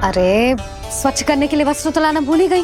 अरे स्वच्छ करने के लिए वस्त्र तो लाना भूल ही गई।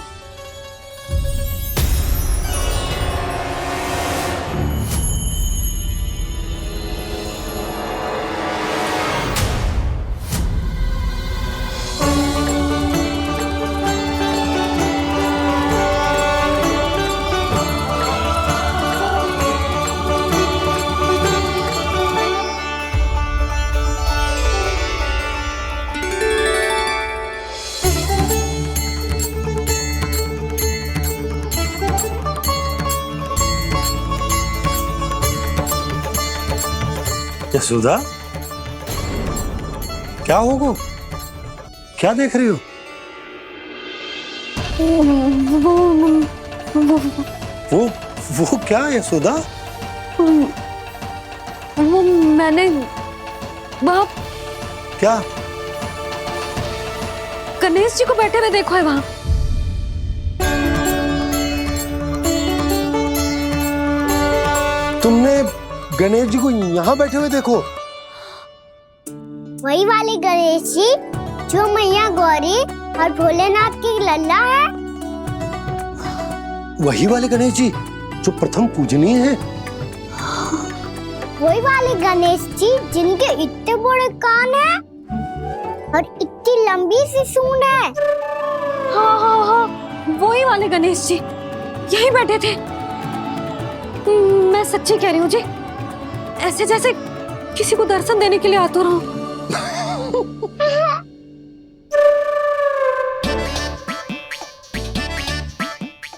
यशोदा, क्या होगा? क्या देख रही हो? वो क्या यशोदा? वो मैंने बाप क्या? गणेश जी को बैठे हुए देखो है वहां। तुमने गणेश जी को यहाँ बैठे हुए देखो? वही वाले गणेश जी जो मैया गौरी और भोलेनाथ की लल्ला है। वही वाले गणेश जी जो प्रथम पूजनीय है। वही वाले गणेश जी जिनके इतने बड़े कान हैं और इतनी लंबी सी सूंड है। हाँ, वही वाले गणेश जी यही बैठे थे। मैं सच्ची कह रही हूँ जी, ऐसे जैसे किसी को दर्शन देने के लिए आतुर हूँ।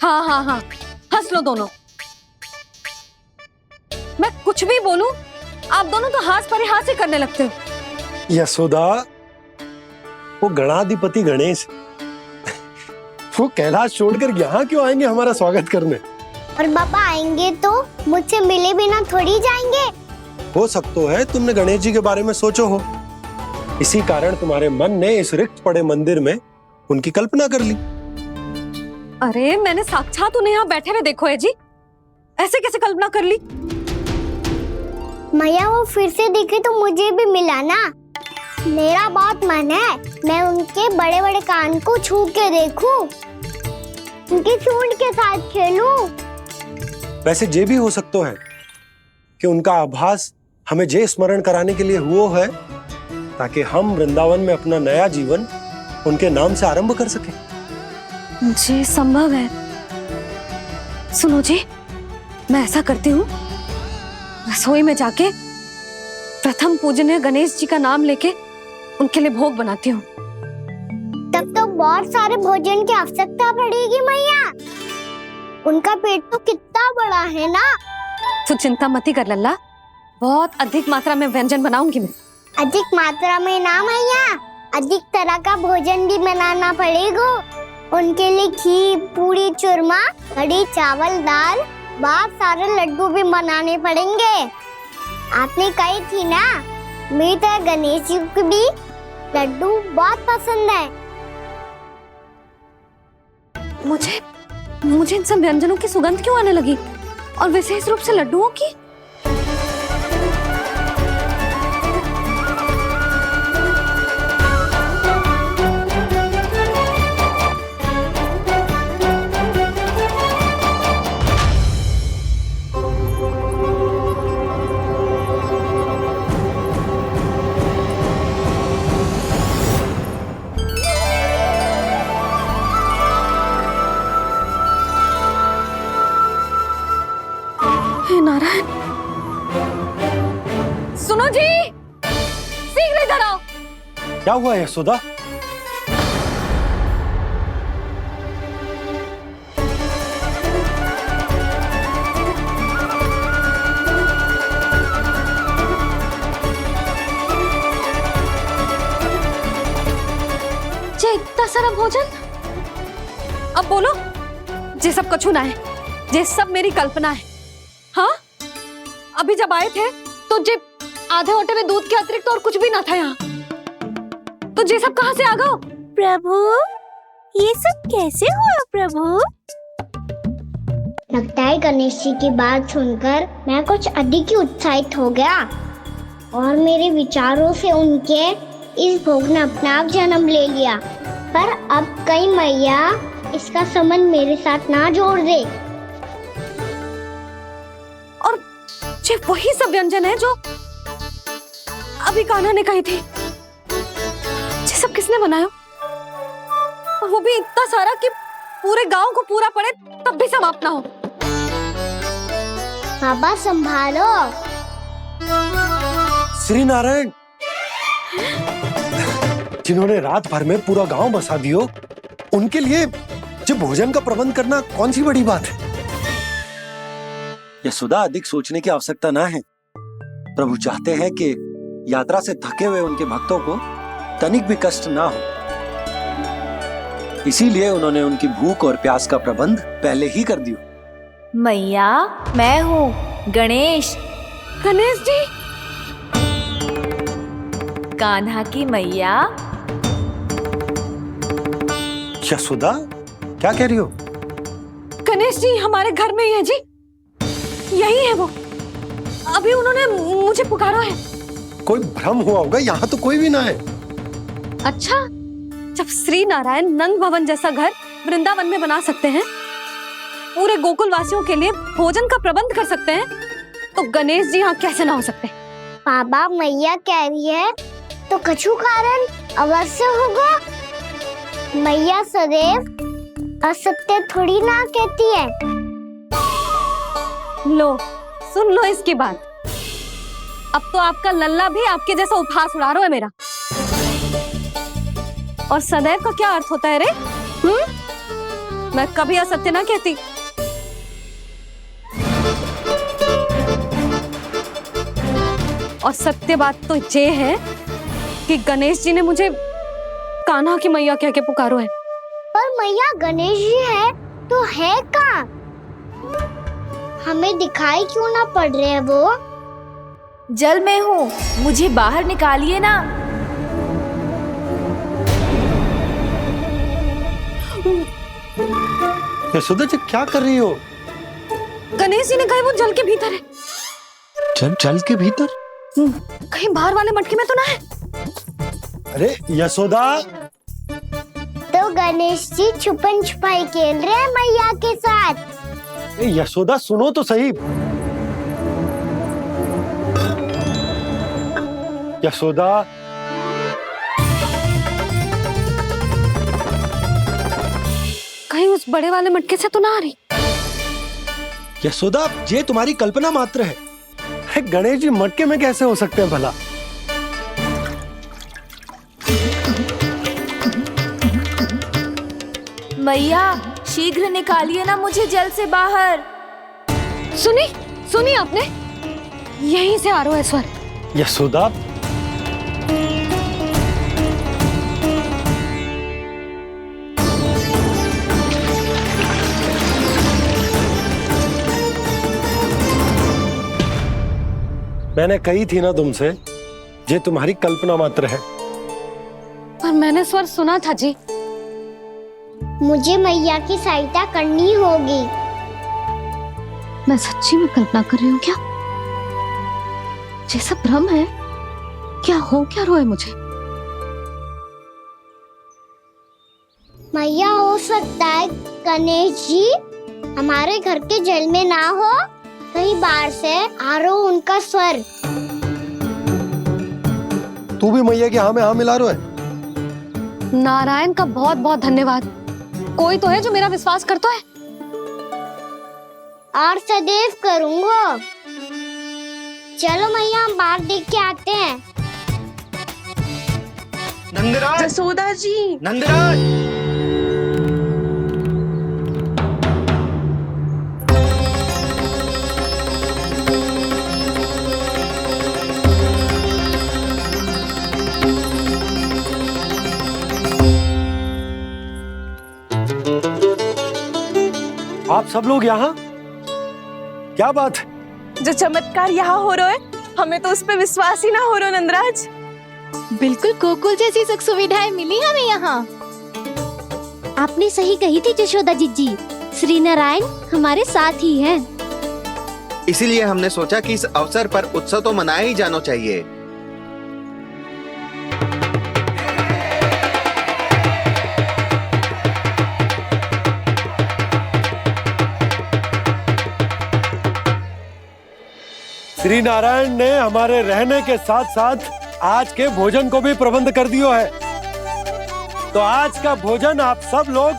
हाँ, हंस लो दोनों। मैं कुछ भी बोलूं, आप दोनों तो हाथ परिहास ही करने लगते हो। यशोदा, वो गणाधिपति गणेश वो कैलाश छोड़कर यहाँ क्यों आएंगे हमारा स्वागत करने? और पापा आएंगे तो मुझसे मिले बिना थोड़ी जाएंगे। हो सकता है तुमने गणेश जी के बारे में सोचो हो, इसी कारण तुम्हारे मन ने इस रिक्त पड़े मंदिर में उनकी कल्पना कर ली। अरे मैंने साक्षात उन्हें यहाँ बैठे हुए देखो है जी, ऐसे कैसे कल्पना कर ली? मैया वो फिर से दिखे तो मुझे भी मिला ना। मेरा बहुत मन है मैं उनके बड़े बड़े कान को छू के देखूं, उनकी सूंड के साथ खेलूं। वैसे ये भी हो सकता है कि उनका आभास हमें जे स्मरण कराने के लिए हुआ है ताकि हम वृंदावन में अपना नया जीवन उनके नाम से आरंभ कर सके। जी संभव है। सुनो जी, मैं ऐसा करती हूँ, रसोई में जाके प्रथम पूजनीय गणेश जी का नाम लेके उनके लिए भोग बनाती हूँ। तब तो बहुत सारे भोजन की आवश्यकता पड़ेगी मैया। उनका पेट तो कितना बड़ा है ना। तू चिंता मत ही कर लल्ला, बहुत अधिक मात्रा में व्यंजन बनाऊंगी मैं। अधिक मात्रा में ना मैया, अधिक तरह का भोजन भी बनाना पड़ेगा। उनके लिए खीर, पूरी, चूरमा, कढ़ी, चावल, दाल, बहुत सारे लड्डू भी बनाने पड़ेंगे। आपने कही थी ना, मेरी तरह गणेश जी को भी लड्डू बहुत पसंद है। मुझे इन सब व्यंजनों की सुगंध क्यों आने लगी, और विशेष रूप से लड्डुओं की? नारायण, सुनो जी, शीघ्र इधर आओ। क्या हुआ यशोदा? इतना सारा भोजन, अब बोलो, ये सब कछु ना है, ये सब मेरी कल्पना है। हाँ, अभी जब आए थे तो जे आधे ओटे में दूध के अतिरिक्त और कुछ भी ना था यहाँ, तो ये सब कहाँ से आ गया? प्रभु, ये सब कैसे हुआ प्रभु? लगता है गणेश जी की बात सुनकर मैं कुछ अधिक ही उत्साहित हो गया और मेरे विचारों से उनके इस भोग ने अपना आप जन्म ले लिया। पर अब कहीं मैया इसका संबंध मेरे साथ ना जोड़ दे। और ये वही सब व्यंजन है जो अभी कान्हा ने कही थी। ये सब किसने बनाया? और वो भी इतना सारा कि पूरे गांव को पूरा पड़े तब भी समाप्त ना हो। बाबा संभालो। श्री नारायण, जिन्होंने रात भर में पूरा गांव बसा दियो, उनके लिए जो भोजन का प्रबंध करना कौन सी बड़ी बात है। यशोदा, अधिक सोचने की आवश्यकता ना है। प्रभु चाहते हैं कि यात्रा से थके हुए उनके भक्तों को तनिक भी कष्ट ना हो, इसीलिए उन्होंने उनकी भूख और प्यास का प्रबंध पहले ही कर दिया। मैया, मैं हूँ गणेश। गणेश जी, कान्हा की मैया। यशोदा, क्या कह रही हो? गणेश जी हमारे घर में ही है जी, यही है वो। अभी उन्होंने मुझे पुकारा है। कोई भ्रम हुआ होगा, यहाँ तो कोई भी ना है। अच्छा, जब श्री नारायण नंद भवन जैसा घर वृंदावन में बना सकते हैं, पूरे गोकुल वासियों के लिए भोजन का प्रबंध कर सकते हैं, तो गणेश जी यहाँ कैसे ना हो सकते? बाबा मैया कह रही है तो कछु कारण अवश्य होगा। मैया सदैव असत्य थोड़ी ना कहती है। लो, सुन लो इसकी बात। अब तो आपका लल्ला भी आपके जैसा उपहास उड़ा रहा है मेरा। और सदैव का क्या अर्थ होता है रे? मैं कभी असत्य ना कहती। और सत्य बात तो ये है कि गणेश जी ने मुझे कान्हा की मैया कह के पुकारो है। पर मैया गणेश जी है तो है कहाँ? हमें दिखाई क्यों ना पड़ रहे हैं वो? जल में हूँ, मुझे बाहर निकालिए ना। यशोदा जी, क्या कर रही हो? गणेश जी ने कहा वो जल के भीतर है। जल के भीतर? कहीं बाहर वाले मटके में तो ना है? अरे यशोदा! तो गणेश जी छुपन छुपाई खेल रहे हैं मैया के साथ। यशोदा, सुनो तो सही। यशोदा, कहीं उस बड़े वाले मटके से तो ना आ रही? यशोदा, ये तुम्हारी कल्पना मात्र है। गणेश जी मटके में कैसे हो सकते हैं भला? मैया, शीघ्र निकालिए ना मुझे जल से बाहर। सुनी आपने? यहीं से आ रहा है स्वर। यशोदा, मैंने कही थी ना तुमसे, ये तुम्हारी कल्पना मात्र है। पर मैंने स्वर सुना था जी। मुझे मैया की सहायता करनी होगी। मैं सच्ची में कल्पना कर रही हूँ क्या? ये सब भ्रम है क्या? हो क्या रहा है मुझे? मैया, हो सकता है गणेश जी हमारे घर के जल में ना हो, कहीं बाहर से आ रहा हो उनका स्वर। तू भी मैया के हाँ में हाँ मिला रहा है। नारायण का बहुत बहुत धन्यवाद। कोई तो है जो मेरा विश्वास करता है। और सदैव करूंगा। चलो मैया, हम बाहर देख के आते हैं। नंदराज, जसोदा जी। नंदराज, आप सब लोग यहाँ? क्या बात है? जो चमत्कार यहाँ हो रहा है, हमें तो उस पे विश्वास ही ना हो रहा नंदराज। बिल्कुल गोकुल जैसी सुख सुविधाएं मिली हमें यहाँ। आपने सही कही थी यशोदा जी, श्री नारायण हमारे साथ ही हैं। इसीलिए हमने सोचा कि इस अवसर पर उत्सव तो मनाया ही जाना चाहिए। श्री नारायण ने हमारे रहने के साथ साथ आज के भोजन को भी प्रबंध कर दियो है। तो आज का भोजन आप सब लोग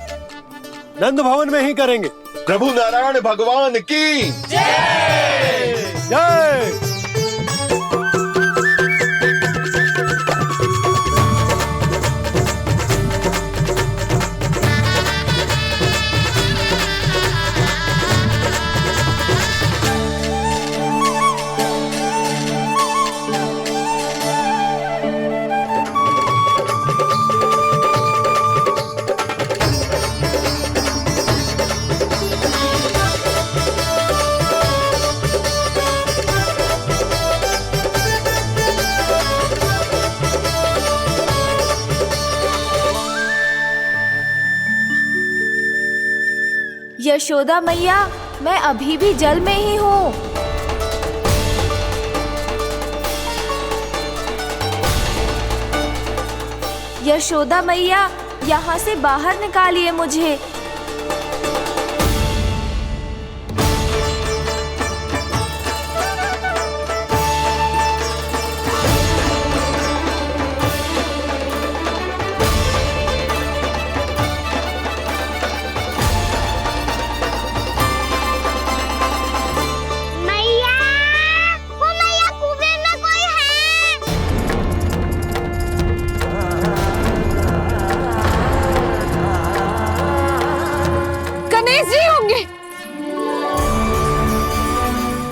नंद भवन में ही करेंगे। प्रभु नारायण भगवान की जय जय। यशोदा मैया, मैं अभी भी जल में ही हूँ। यशोदा मैया, यहाँ से बाहर निकालिए मुझे।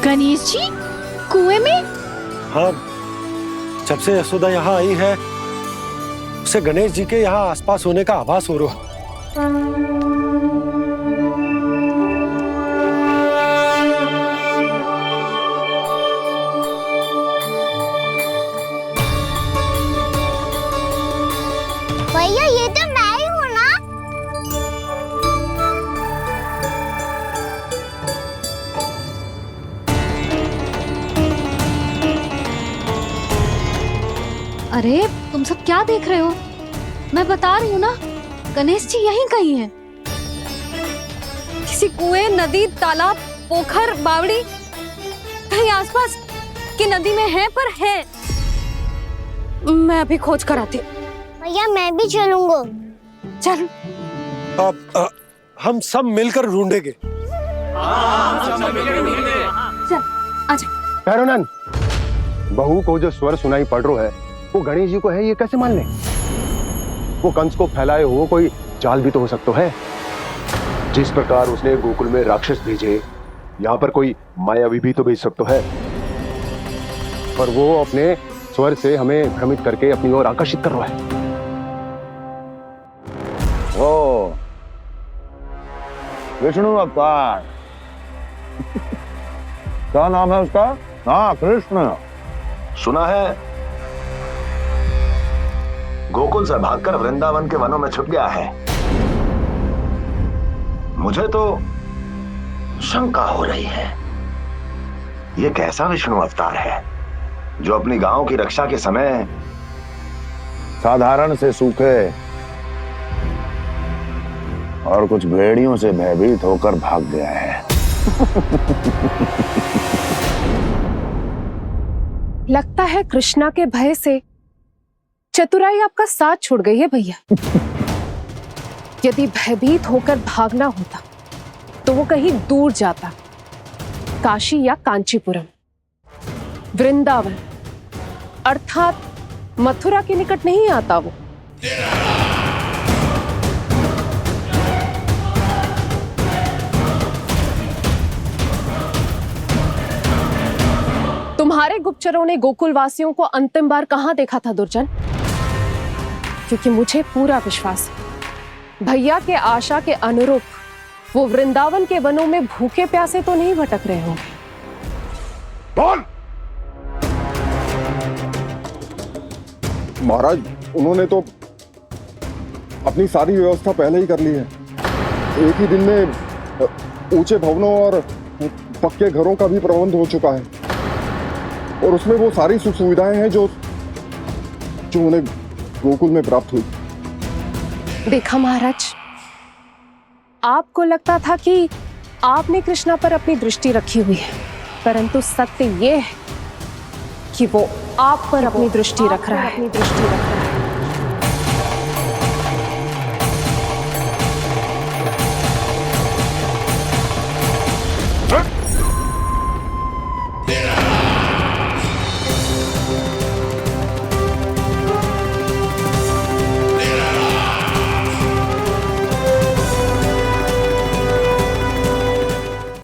गणेश जी कुएं में? हाँ, जब से यशोदा यहाँ आई है उसे गणेश जी के यहाँ आसपास होने का आभास हो रहा है। भैया ये तो मैं ही हूँ ना। अरे तुम सब क्या देख रहे हो? मैं बता रही हूँ ना, गणेश जी यहीं कहीं हैं। किसी कुएं, नदी, तालाब, पोखर, बावड़ी कहीं आसपास की नदी में है, पर है। मैं अभी खोज कर आती हूँ। भैया मैं भी चलूंगा। चल। अब हम सब मिलकर ढूंढेंगे। चल आजा। भैरवनंद, बहू को जो स्वर सुनाई पड़ रहा है वो गणेश जी को है, ये कैसे मान ले? वो कंस को फैलाए हुए कोई जाल भी तो हो सकता है। जिस प्रकार उसने गोकुल में राक्षस भेजे, यहाँ पर कोई मायावी भी तो भेज सकता है। और वो अपने स्वर से हमें भ्रमित करके अपनी ओर आकर्षित कर रहा है। ओ विष्णु अवतार। क्या नाम है उसका? हाँ, कृष्ण। सुना है गोकुल से भागकर वृंदावन के वनों में छुप गया है। मुझे तो शंका हो रही है, ये कैसा विष्णु अवतार है जो अपनी गांव की रक्षा के समय साधारण से सूखे और कुछ भेड़ियों से भयभीत होकर भाग गया है। लगता है कृष्णा के भय से चतुराई आपका साथ छोड़ गई है भैया। यदि भयभीत होकर भागना होता तो वो कहीं दूर जाता, काशी या कांचीपुरम, वृंदावन अर्थात मथुरा के निकट नहीं आता वो। तुम्हारे गुप्तचरों ने गोकुल वासियों को अंतिम बार कहां देखा था दुर्जन? क्योंकि मुझे पूरा विश्वास है भैया के आशा के अनुरूप वो वृंदावन के वनों में भूखे प्यासे तो नहीं भटक रहे होंगे। कौन? महाराज, उन्होंने तो अपनी सारी व्यवस्था पहले ही कर ली है। एक ही दिन में ऊंचे भवनों और पक्के घरों का भी प्रबंध हो चुका है, और उसमें वो सारी सुख सुविधाएं हैं जो उन्हें गोकुल में प्राप्त हुई। देखा महाराज, आपको लगता था कि आपने कृष्णा पर अपनी दृष्टि रखी हुई है, परंतु सत्य ये है कि वो आप पर अपनी दृष्टि रख रहा है।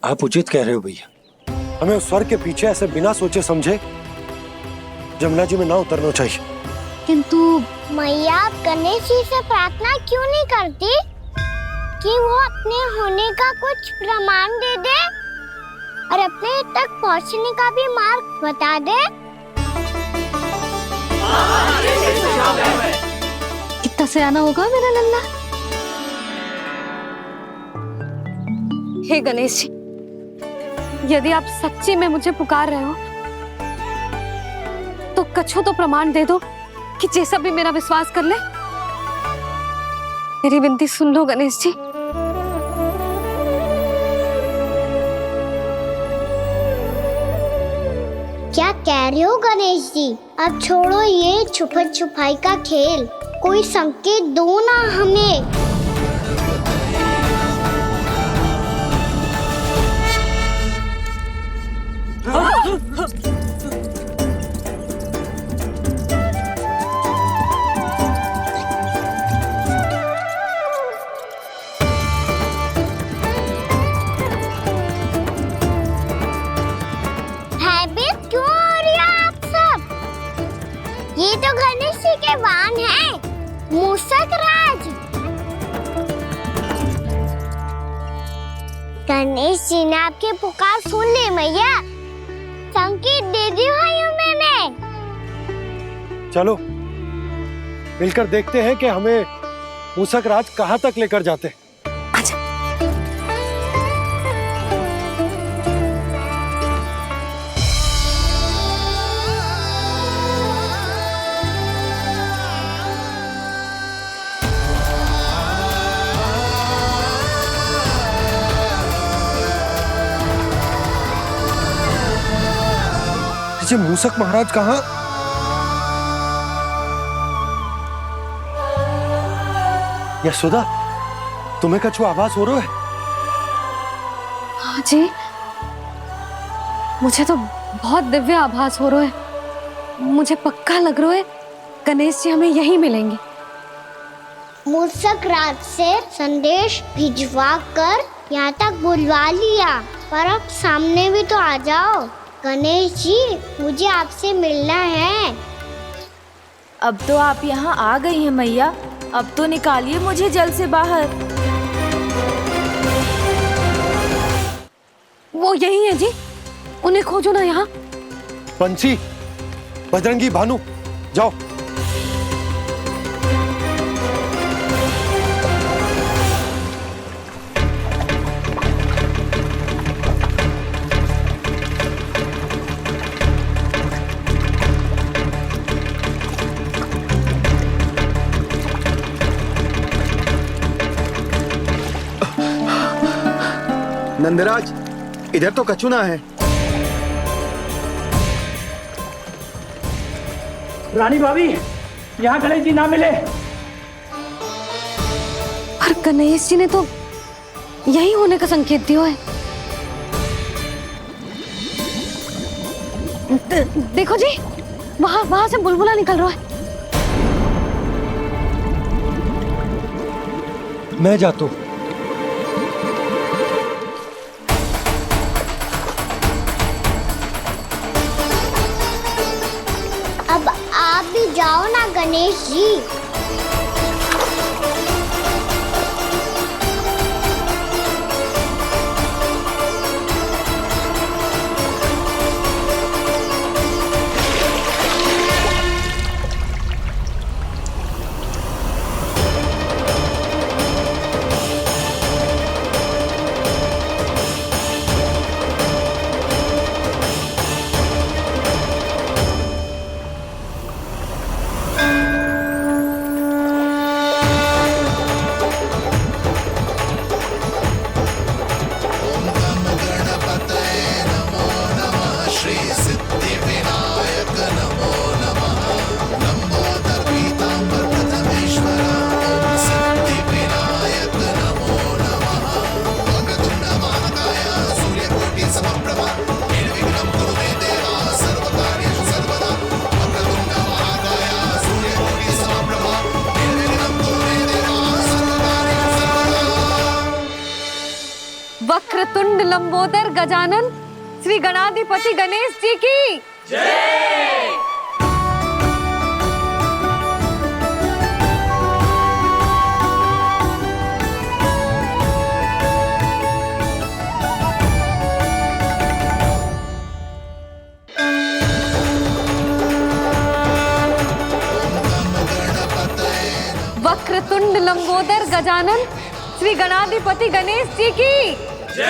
आप उचित कह रहे हो भैया, हमें उस स्वर के पीछे ऐसे बिना सोचे समझे जमुना जी में ना उतरना चाहिए। किंतु मैया, आप गणेश जी से प्रार्थना क्यों नहीं करती कि वो अपने होने का कुछ प्रमाण दे दे और अपने तक पहुंचने का भी मार्ग बता दे? कितना सयाना होगा मेरा लल्ला। हे गणेश जी, यदि आप सच्ची में मुझे पुकार रहे हो तो कछु तो प्रमाण दे दो कि जैसा भी मेरा विश्वास कर ले। मेरी विनती सुन लो गणेश जी। क्या कह रहे हो गणेश जी? अब छोड़ो ये छुपन छुपाई का खेल, कोई संकेत दो ना हमें। भयभीत क्यों हो रही हो आप सब? ये तो गणेश जी के वाहन हैं, मूषक राज। गणेश जी ने आपकी पुकार सुन ली मैया, संकेत दे दी भाइयों मैंने। चलो मिलकर देखते हैं कि हमें मूषक राज कहाँ तक लेकर जाते हैं। जी मूषक महाराज कहाँ? यशोदा, तुम्हें कछु आभास हो रहा है? हाँ जी, मुझे तो बहुत दिव्य आभास हो रहा है। मुझे पक्का लग रहा है गणेश जी हमें यहीं मिलेंगे। मूषक राज से संदेश भिजवा कर यहाँ तक बुलवा लिया, पर अब सामने भी तो आ जाओ। गणेश जी, मुझे आपसे मिलना है। अब तो आप यहाँ आ गई हैं मैया, अब तो निकालिए मुझे जल से बाहर। वो यही है जी, उन्हें खोजो ना यहाँ। बंसी, बजरंगी, भानु, जाओ। नंदराज, इधर तो कछु ना है। रानी भाभी, यहाँ गणेश जी ना मिले। पर गणेश जी ने तो यही होने का संकेत दिया है। देखो जी, वहां से बुलबुला निकल रहा है। मैं जाता हूं। अब आप भी जाओ ना गणेश जी। वक्रतुंड लंबोदर गजानन श्री गणाधिपति गणेश जी की जय। वक्रतुंड लंबोदर गजानन श्री गणाधिपति गणेश जी की जय।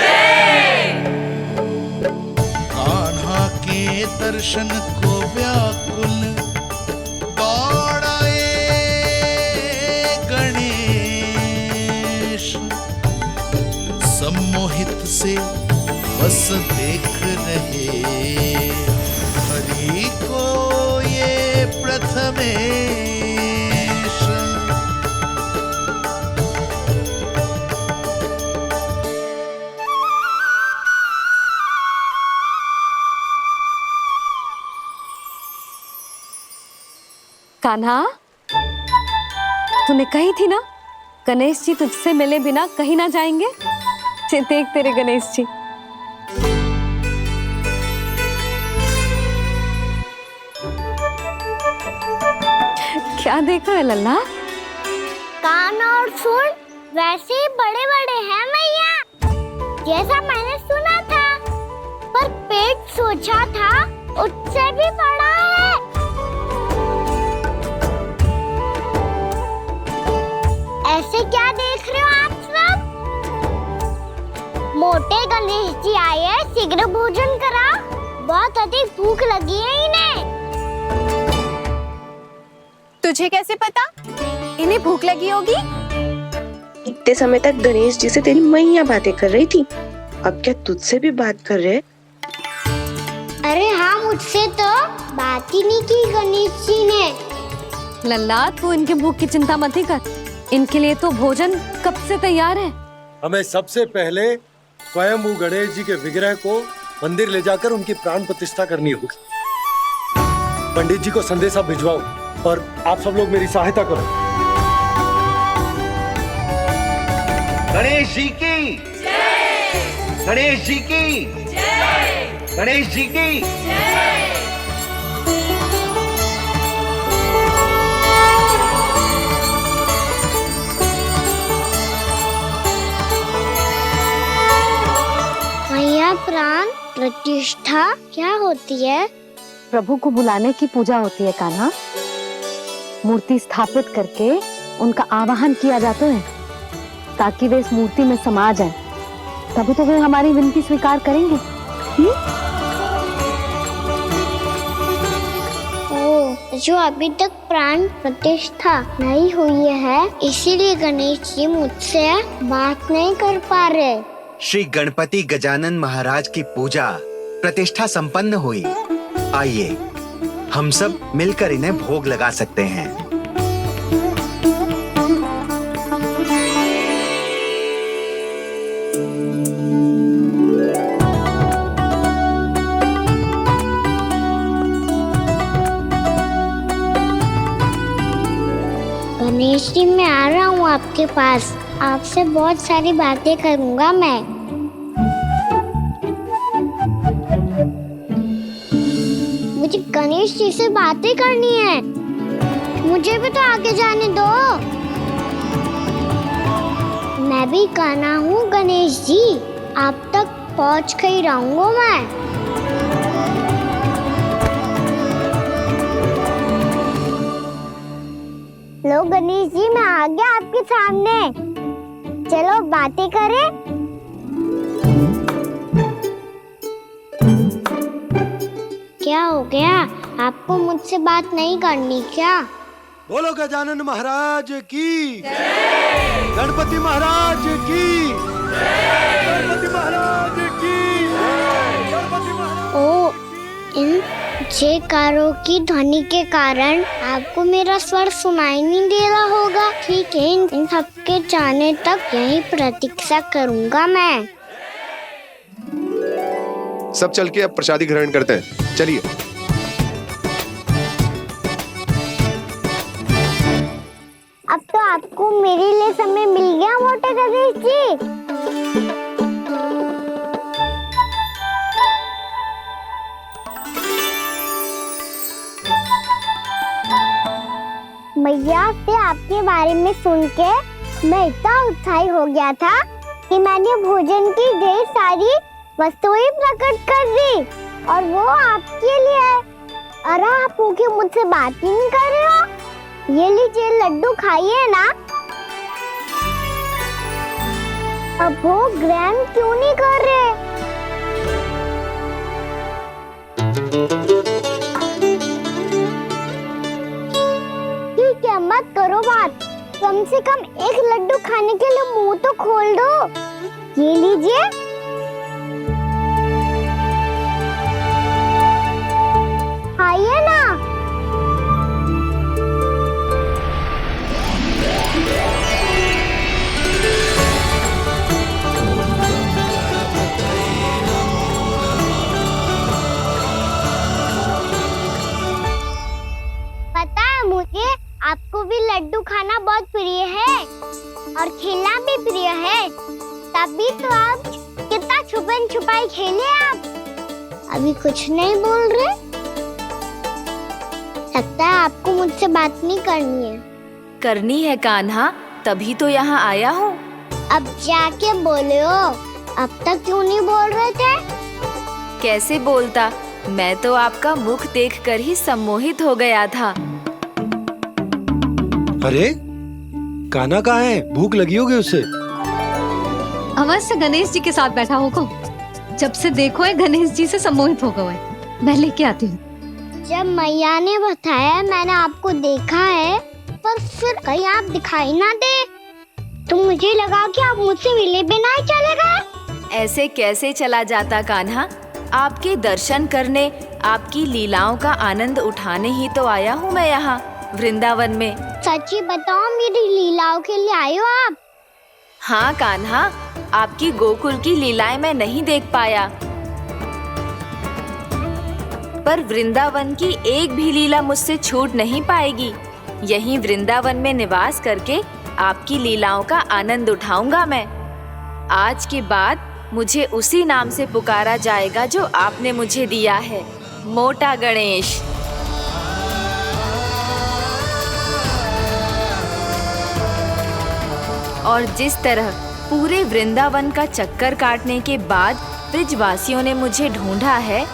कान्हा के दर्शन को व्याकुल दौड़ाए गणेश, सम्मोहित से बस देख रहे हरि को ये प्रथमेश। कान्हा, तूने कही थी ना गणेश जी तुझसे मिले बिना कहीं ना जाएंगे। देख तेरे गणेश जी। क्या देखा है लल्ला? कान और सुन वैसे ही बड़े बड़े हैं मैया, जैसा मैंने सुना था, पर पेट सोचा था उससे भी बड़ा है। ऐसे क्या देख रहे हो आप सब? मोटे गणेश जी आए हैं, शीघ्र भोजन करा, बहुत अधिक भूख लगी है इन्हें। तुझे कैसे पता इन्हें भूख लगी होगी? इतने समय तक गणेश जी से तेरी मैया बातें कर रही थी, अब क्या तुझसे भी बात कर रहे? अरे हाँ, मुझसे तो बात ही नहीं की गणेश जी ने। लल्ला, तू इनके भूख की चिंता मत ही कर, इनके लिए तो भोजन कब से तैयार है। हमें सबसे पहले स्वयं गणेश जी के विग्रह को मंदिर ले जाकर उनकी प्राण प्रतिष्ठा करनी होगी। पंडित जी को संदेशा भिजवाओ और आप सब लोग मेरी सहायता करो। गणेश जी की जय। गणेश जी की जय। गणेश जी की जय। मैया, प्राण प्रतिष्ठा क्या होती है? प्रभु को बुलाने की पूजा होती है कान्हा। मूर्ति स्थापित करके उनका आवाहन किया जाता है ताकि वे इस मूर्ति में समा जाएं। तभी तो वे हमारी विनती स्वीकार करेंगे। जो अभी तक प्राण प्रतिष्ठा नहीं हुई है, इसीलिए गणेश जी मुझसे बात नहीं कर पा रहे। श्री गणपति गजानन महाराज की पूजा प्रतिष्ठा संपन्न हुई। आइए हम सब मिलकर इन्हें भोग लगा सकते हैं। गणेश जी, मैं आ रहा हूँ आपके पास, आपसे बहुत सारी बातें करूँगा मैं। मुझे गणेश जी से बातें करनी है, मुझे भी तो आगे जाने दो। मैं भी कान्हा हूँ गणेश जी, आप तक पहुँच कर ही रहूँगा मैं। लो गणेश जी, मैं आ गया आपके सामने, चलो बातें करें। क्या हो गया, आपको मुझसे बात नहीं करनी क्या? बोलो गजानन महाराज की जय। गणपति महाराज की जय। गणपति महाराज की जय। गणपति महाराज। ओ, इन जयकारों की ध्वनि के कारण आपको मेरा स्वर सुनाई नहीं दे रहा होगा। ठीक है, इन सबके जाने तक यही प्रतीक्षा करूंगा मैं। सब चल के अब प्रसादी ग्रहण करते हैं, चलिए। अब तो आपको मेरे लिए समय मिल गया मोटे गणेश जी। मैया से आपके बारे में सुन के मैं इतना उत्साही हो गया था कि मैंने भोजन की ढेर सारी वस्तुएं प्रकट कर दी और वो आपके लिए। अरे आप भूखे मुझसे बात ही नहीं कर रहे हो। ये लीजिए लड्डू खाइए ना। अब वो ग्रैंड क्यों नहीं कर रहे? ठीक है, मत करो बात। कम से कम एक लड्डू खाने के लिए मुंह तो खोल दो। ये लीजिए। खाइए ना। पता है मुझे आपको भी लड्डू खाना बहुत प्रिय है और खेलना भी प्रिय है। तभी तो आप कितना छुपन छुपाई खेले। आप अभी कुछ नहीं बोल रहे। लगता है आपको मुझसे बात नहीं करनी है। करनी है कान्हा, तभी तो यहाँ आया हूँ। अब जाके बोले हो। अब तक क्यों नहीं बोल रहे थे? कैसे बोलता, मैं तो आपका मुख देखकर ही सम्मोहित हो गया था। अरे कान्हा कहाँ है? भूख लगी होगी उससे। अवश्य गणेश जी के साथ बैठा होगा। जब से देखो है गणेश जी से सम्मोहित हो गए। मैं लेके आती हूँ। जब मैया ने बताया मैंने आपको देखा है, पर फिर कहीं आप दिखाई ना दे तो मुझे लगा कि आप मुझसे मिले बिना ही चले गए। ऐसे कैसे चला जाता कान्हा? आपके दर्शन करने, आपकी लीलाओं का आनंद उठाने ही तो आया हूँ मैं यहाँ वृंदावन में। सच्ची बताओ, मेरी लीलाओं के लिए आए हो आप? हाँ कान्हा, आपकी गोकुल की लीलाएं मैं नहीं देख पाया, पर वृंदावन की एक भी लीला मुझसे छूट नहीं पाएगी। यहीं वृंदावन में निवास करके आपकी लीलाओं का आनंद उठाऊंगा मैं। आज के बाद मुझे उसी नाम से पुकारा जाएगा जो आपने मुझे दिया है, मोटा गणेश। और जिस तरह पूरे वृंदावन का चक्कर काटने के बाद ब्रिजवासियों ने मुझे ढूंढा है,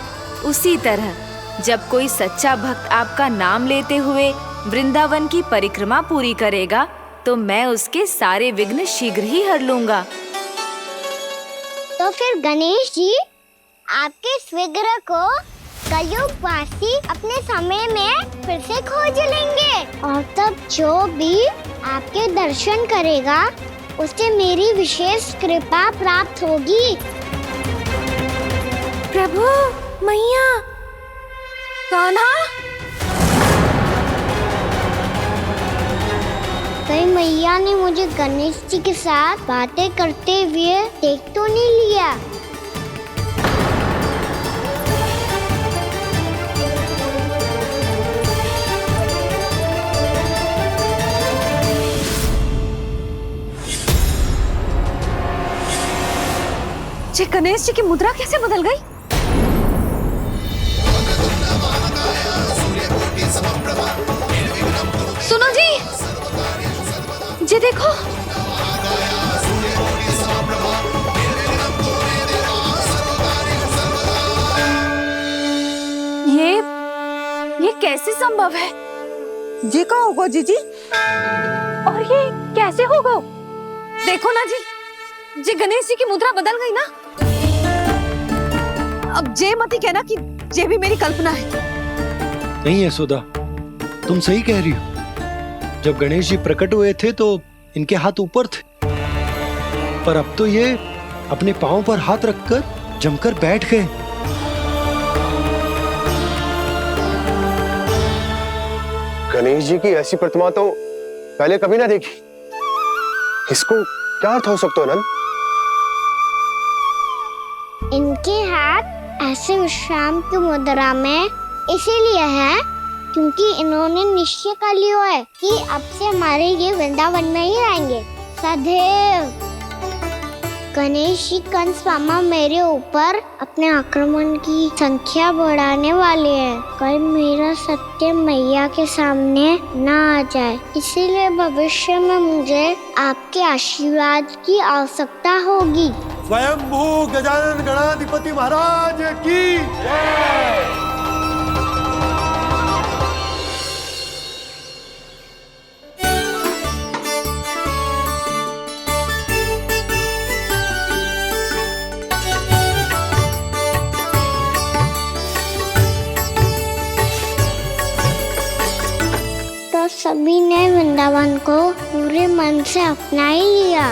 उसी तरह जब कोई सच्चा भक्त आपका नाम लेते हुए वृंदावन की परिक्रमा पूरी करेगा तो मैं उसके सारे विघ्न शीघ्र ही हर लूंगा। तो फिर गणेश जी, आपके इस विग्रह को कलयुगवासी अपने समय में फिर से खोज लेंगे और तब जो भी आपके दर्शन करेगा उसे मेरी विशेष कृपा प्राप्त होगी। प्रभु, मैया, कान्हा, कहीं मैया ने मुझे गणेश जी के साथ बातें करते हुए देख तो नहीं लिया? ये गणेश जी की मुद्रा कैसे बदल गई? सुनो जी, ये देखो। ये कैसे संभव है? ये का होगा जीजी? और ये कैसे होगा? देखो ना जी, ये गणेश जी की मुद्रा बदल गई ना। अब जे मत ही कहना कि ये भी मेरी कल्पना है। नहीं यशोदा, तुम सही कह रही हो। जब गणेश जी प्रकट हुए थे तो इनके हाथ ऊपर थे, पर अब तो ये अपने पांव पर हाथ रखकर जमकर बैठ गए। गणेश जी की ऐसी प्रतिमा तो पहले कभी ना देखी। इसको क्या अर्थ हो सकता है नंद? इनके हाथ ऐसे विश्राम की मुद्रा में इसीलिए है क्योंकि इन्होंने निश्चय कर लिया है कि अब से हमारे ये वृंदावन में ही रहेंगे सदैव। गणेश जी कंस मामा मेरे ऊपर अपने आक्रमण की संख्या बढ़ाने वाले हैं। कल मेरा सत्य मैया के सामने ना आ जाए, इसीलिए भविष्य में मुझे आपके आशीर्वाद की आवश्यकता होगी। स्वयंभू गजानन गणाधिपति महाराज की जय। तो सभी ने वृंदावन को पूरे मन से अपना ही लिया।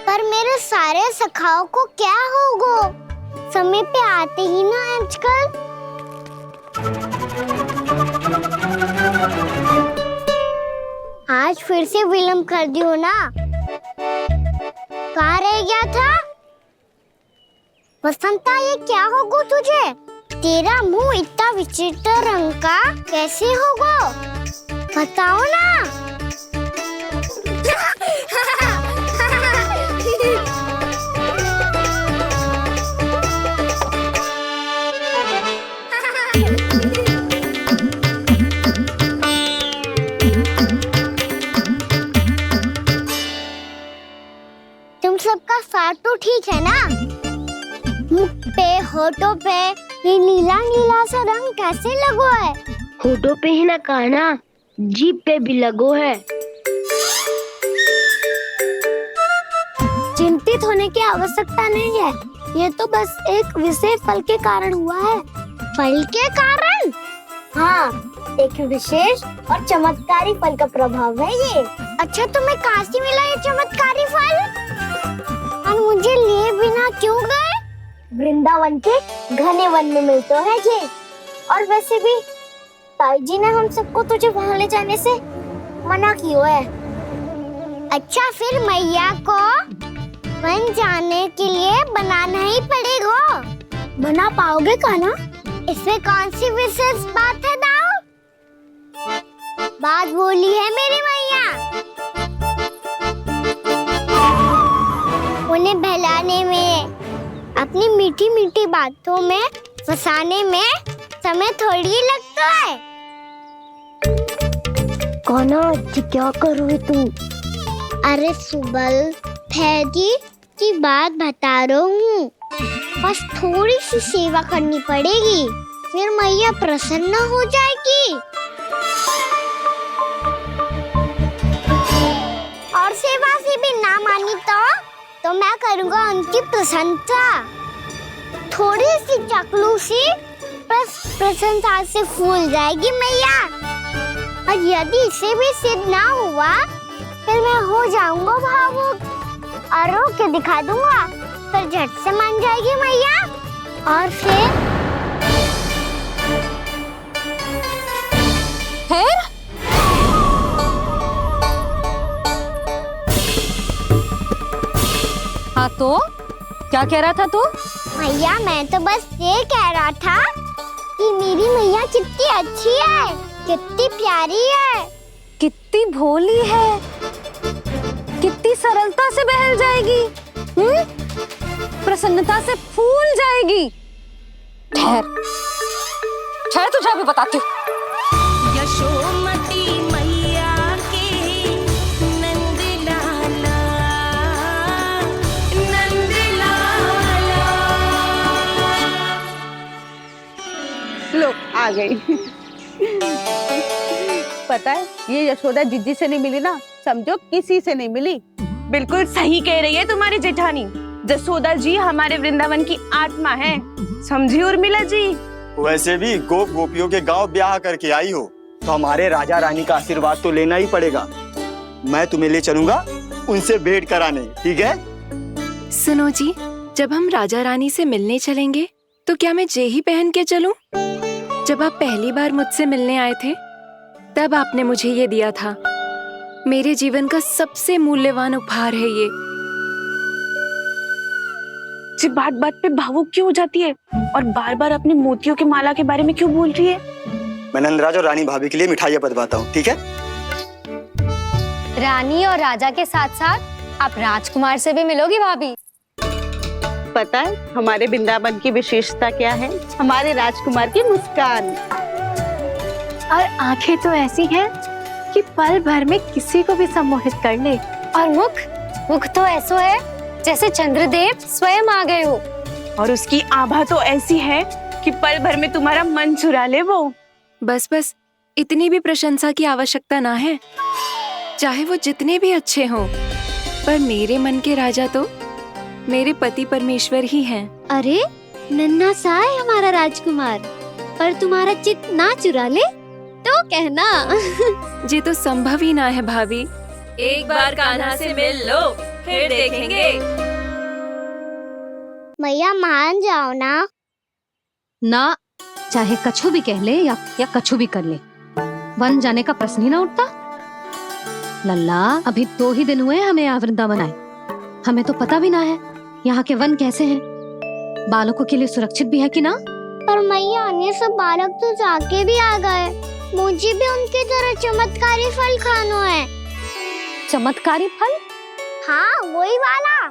पर मेरे सारे सखाओं को क्या होगा? समय पे आते ही ना आजकल। आज फिर से विलम्ब कर दियो ना। कहाँ रह गया था? वसंता, ये क्या होगा तुझे? तेरा मुंह इतना विचित्र रंग का कैसे होगा? बताओ ना। तुम सबका साथ तो ठीक है ना? मुख पे, होठों पे ये नीला नीला सा रंग कैसे लगो है? होठों पे ही ना कहना, जीभ पे भी लगो है। चिंतित होने की आवश्यकता नहीं है, ये तो बस एक विशेष फल के कारण हुआ है। फल के कारण? हाँ, एक विशेष और चमत्कारी फल का प्रभाव है ये। अच्छा, तुम्हें कहाँ से मिला ये चमत्कारी फल? और मुझे लिए बिना क्यों गए? वृंदावन के घने वन में मिलते हैं ये। और वैसे भी ताई जी ने हम सबको तुझे वहाँ ले जाने से मना किया है। अच्छा, फिर मैया को वन जाने के लिए बनाना ही पड़ेगा। बना पाओगे का ना? इसमें कौन सी विशेष बात है दाऊ? बात बोली है मेरी मैया। उन्हें बहलाने में, अपनी मीठी मीठी बातों में फंसाने में समय थोड़ी लगता है। कौना क्या करोगे तुम? अरे सुबल, फैजी की बात बता रहा हूँ। बस थोड़ी सी सेवा करनी पड़ेगी, फिर मैया प्रसन्न हो जाएगी। और सेवा से भी ना मानी तो मैं करूँगा उनकी प्रशंसा। थोड़ी सी चाकलूसी बस प्रशंसा से फूल जाएगी मैया। और यदि इसे भी सिद्ध ना हुआ, फिर मैं हो जाऊंगा भावुक और रो के दिखा दूंगा, फिर झट से मान जाएगी मैया। और फिर हाँ, तो क्या कह रहा था तू? मैया, मैं तो बस ये कह रहा था कि मेरी मैया कितनी अच्छी है, कितनी प्यारी है, कितनी भोली है, कितनी सरलता से बहल जाएगी, प्रसन्नता से फूल जाएगी। ठहर ठहर, तुझे अभी बताती हूँ। यशोमती मैया के नंद लाला, नंद लाला। लो, आ गई। पता है, ये यशोदा जिज्जी से नहीं मिली ना, समझो किसी से नहीं मिली। बिल्कुल सही कह रही है तुम्हारी जेठानी। यशोदा जी हमारे वृंदावन की आत्मा है, समझी उर्मिला जी। वैसे भी गोप गोपियों के गांव ब्याह करके आई हो, तो हमारे राजा रानी का आशीर्वाद तो लेना ही पड़ेगा। मैं तुम्हें ले चलूंगा उनसे भेंट कराने, ठीक है? सुनो जी, जब हम राजा रानी से मिलने चलेंगे तो क्या मैं जे ही पहन के चलूं? जब आप पहली बार मुझसे मिलने आए थे, तब आपने मुझे ये दिया था। मेरे जीवन का सबसे मूल्यवान उपहार है ये। जी, बात बात पे भावुक क्यों हो जाती है और बार बार अपनी मोतियों की माला के बारे में क्यों बोल रही है? मैं नंदराज और रानी भाभी के लिए मिठाइयाँ बंटवाता हूँ, ठीक है? रानी और राजा के साथ साथ आप राजकुमार से भी मिलोगी भाभी। पता है हमारे वृंदावन की विशेषता क्या है? हमारे राजकुमार की मुस्कान। और आंखें तो ऐसी हैं कि पल भर में किसी को भी सम्मोहित कर ले। और मुख तो ऐसा है जैसे चंद्रदेव स्वयं आ गए हो। और उसकी आभा तो ऐसी है कि पल भर में तुम्हारा मन चुरा ले वो। बस बस, इतनी भी प्रशंसा की आवश्यकता ना है। चाहे वो जितने भी अच्छे हों, पर मेरे मन के राजा तो मेरे पति परमेश्वर ही हैं। अरे नन्हा सा है हमारा राजकुमार, पर तुम्हारा चित्त ना चुरा ले तो कहना। ये तो संभव ही ना है भाभी। एक बार कान्हा से मिल लो, फिर देखेंगे। मैया मान जाओ ना। ना, चाहे कछु भी कह ले या कछु भी कर ले, वन जाने का प्रश्न ही ना उठता। लल्ला, अभी 2 ही दिन हुए हमें यहाँ वृंदावन आए। हमें तो पता भी ना है यहाँ के वन कैसे हैं, बालकों के लिए सुरक्षित भी है कि ना। पर मैया ये सब बालक तो जाके भी आ गए। मुझे भी उनके तरह चमत्कारी फल खाना है। चमत्कारी फल? हाँ, वही वाला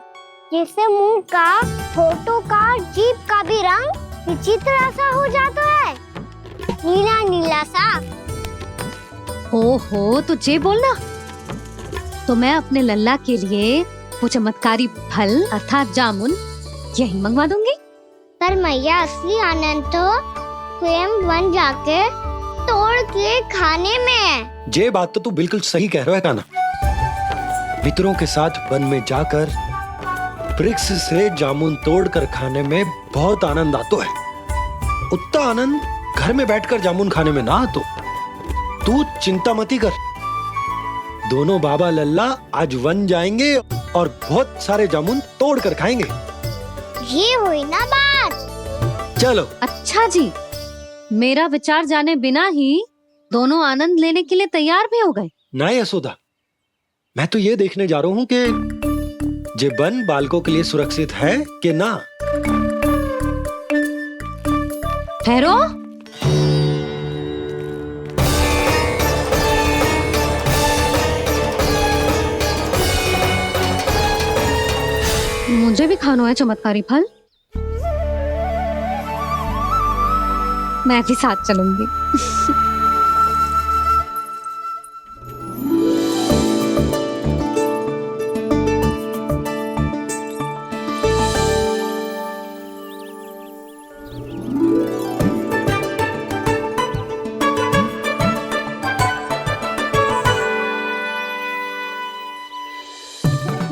जिससे मुंह का, होठों का, जीभ का भी रंग विचित्र सा हो जाता है, नीला नीला सा। हो तो जे बोलना। तो मैं अपने लल्ला के लिए वो चमत्कारी फल अर्थात जामुन यही मंगवा दूंगी। पर मैया असली आनंद तो स्वयं वन जाके तोड़ के खाने में है। ये बात तो तू बिल्कुल सही कह रहा है कान्हा। मित्रों के साथ वन में जाकर वृक्ष से जामुन तोड़कर खाने में बहुत आनंद आता है। उतना आनंद घर में बैठकर जामुन खाने में ना आतो। तू चिंता मती कर, दोनों बाबा लल्ला आज वन जाएंगे और बहुत सारे जामुन तोड़कर खाएंगे। ये हुई ना बात। चलो। अच्छा जी, मेरा विचार जाने बिना ही दोनों आनंद लेने के लिए तैयार भी हो गए। ना यशोदा, मैं तो ये देखने जा रहा हूँ कि जे वन बालकों के लिए सुरक्षित है कि ना। ठहरो। मुझे भी खाना है चमत्कारी फल। मैं भी साथ चलूंगी।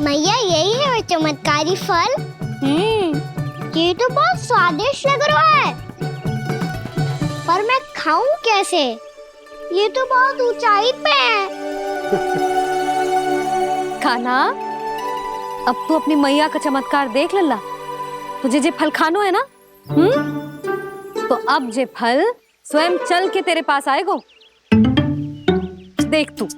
मैया यही है वो चमत्कारी फल। ये तो बहुत स्वादिष्ट लग रहा है, पर मैं खाऊं कैसे? ये तो बहुत ऊंचाई पे है। खाना, अब तू अपनी मैया का चमत्कार देख लल्ला। तुझे जे फल खानो है ना, तो अब जे फल स्वयं चल के तेरे पास आएगो। देख तू।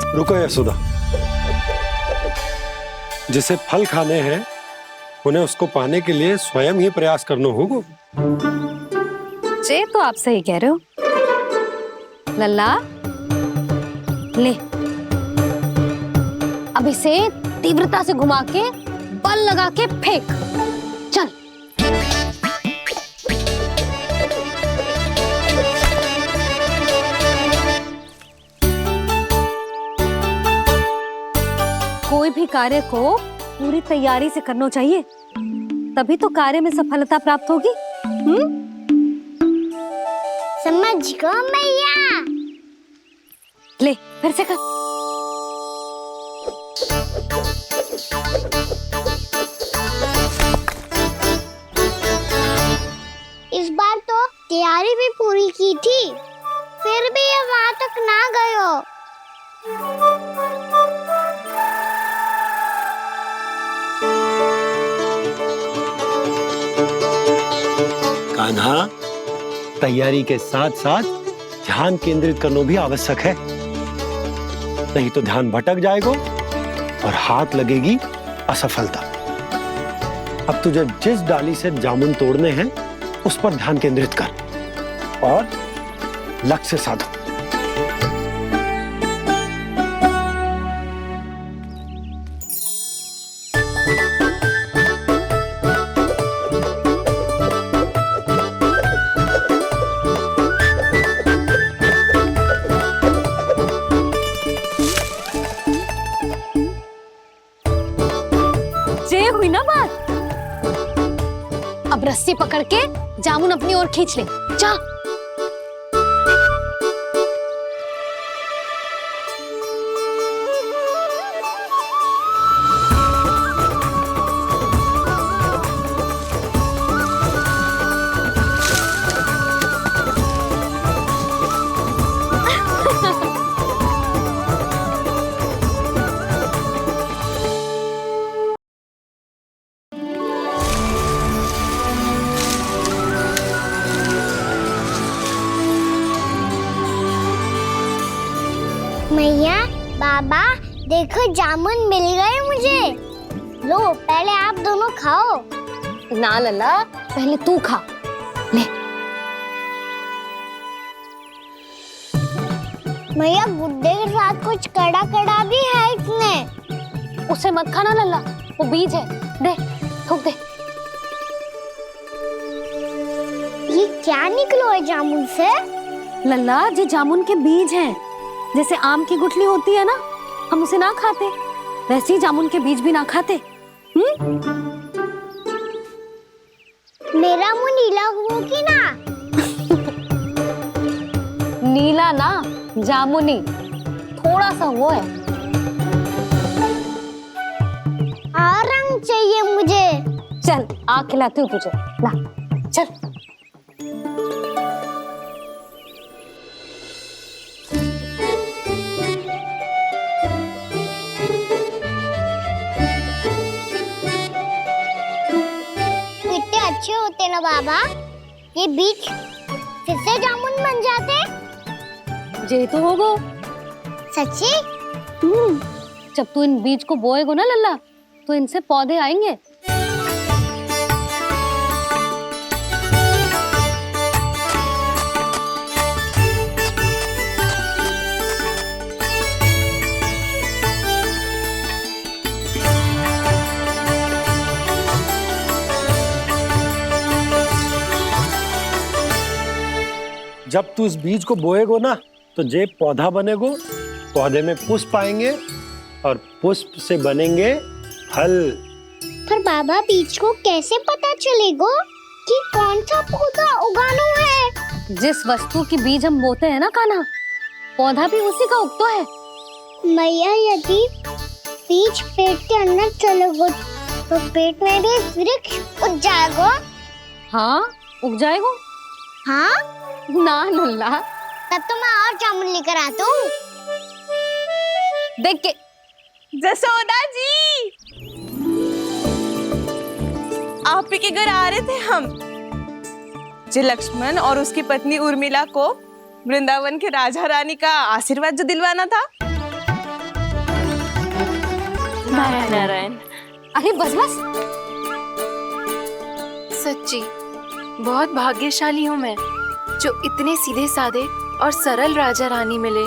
रुको यशोदा, जिसे फल खाने हैं उन्हें उसको पाने के लिए स्वयं ही प्रयास करना होगा। जे तो आप सही कह रहे हो लल्ला। ले, अब इसे तीव्रता से घुमा के बल लगा के फेंक। चल। कोई भी कार्य को पूरी तैयारी से करना चाहिए, तभी तो कार्य में सफलता प्राप्त होगी। समझ गो मैया। ले, फिर से कर। इस बार तो तैयारी भी पूरी की थी, फिर भी ये वहां तक ना गए हो। कान्हा, तैयारी के साथ साथ ध्यान केंद्रित करना भी आवश्यक है, नहीं तो ध्यान भटक जाएगा और हाथ लगेगी असफलता। अब तुझे जिस डाली से जामुन तोड़ने हैं उस पर ध्यान केंद्रित कर और लक्ष्य साधो। ये हुई ना बात। अब रस्सी पकड़ के जामुन अपनी ओर खींच ले। जा। मैया, बाबा, देखो जामुन मिल गए मुझे। लो, पहले आप दोनों खाओ। ना लल्ला, पहले तू खा। ले। मैया, गुड्डे के साथ कुछ कड़ा कड़ा भी है इसमें। उसे मत खाना लल्ला, वो बीज है। दे, थूक दे। ये क्या निकलो है जामुन से? लल्ला, ये जामुन के बीज हैं। जैसे आम की गुठली होती है ना, हम उसे ना खाते, वैसे ही जामुन के बीज भी ना खाते। मेरा मुंह नीला हुआ कि ना? नीला ना, जामुनी, थोड़ा सा वो है। और रंग चाहिए मुझे। चल, आ खिलाती हूँ तुझे। ला, चल। अच्छे होते ना बाबा, ये बीज फिर से जामुन बन जाते। जे तो होगो। सच्ची? जब तू इन बीज को बोएगो ना लल्ला, तो इनसे पौधे आएंगे। जब तू इस बीज को बोएगो ना, तो जे पौधा बनेगो, पौधे में पुष्प आएंगे और पुष्प से बनेंगे फल। पर बाबा, बीज को कैसे पता चलेगा कि कौन सा पौधा उगाना है? जिस वस्तु की बीज हम बोते हैं ना कान्हा, पौधा भी उसी का उगता है। मैया, यदि बीज पेट के अंदर चलेगा तो पेट में भी वृक्ष उग जाएगा। हाँ, उग जाएगा। हाँ ना लल्ला, तब तो मैं और जामुन लेकर आता हूँ। देख के। जसोदा जी, आप ही के घर आ रहे थे हम। जी, लक्ष्मण और उसकी पत्नी उर्मिला को वृंदावन के राजा रानी का आशीर्वाद जो दिलवाना था। नारायण नारायण। अरे बस बस। सच्ची बहुत भाग्यशाली हूँ मैं, जो इतने सीधे साधे और सरल राजा रानी मिले,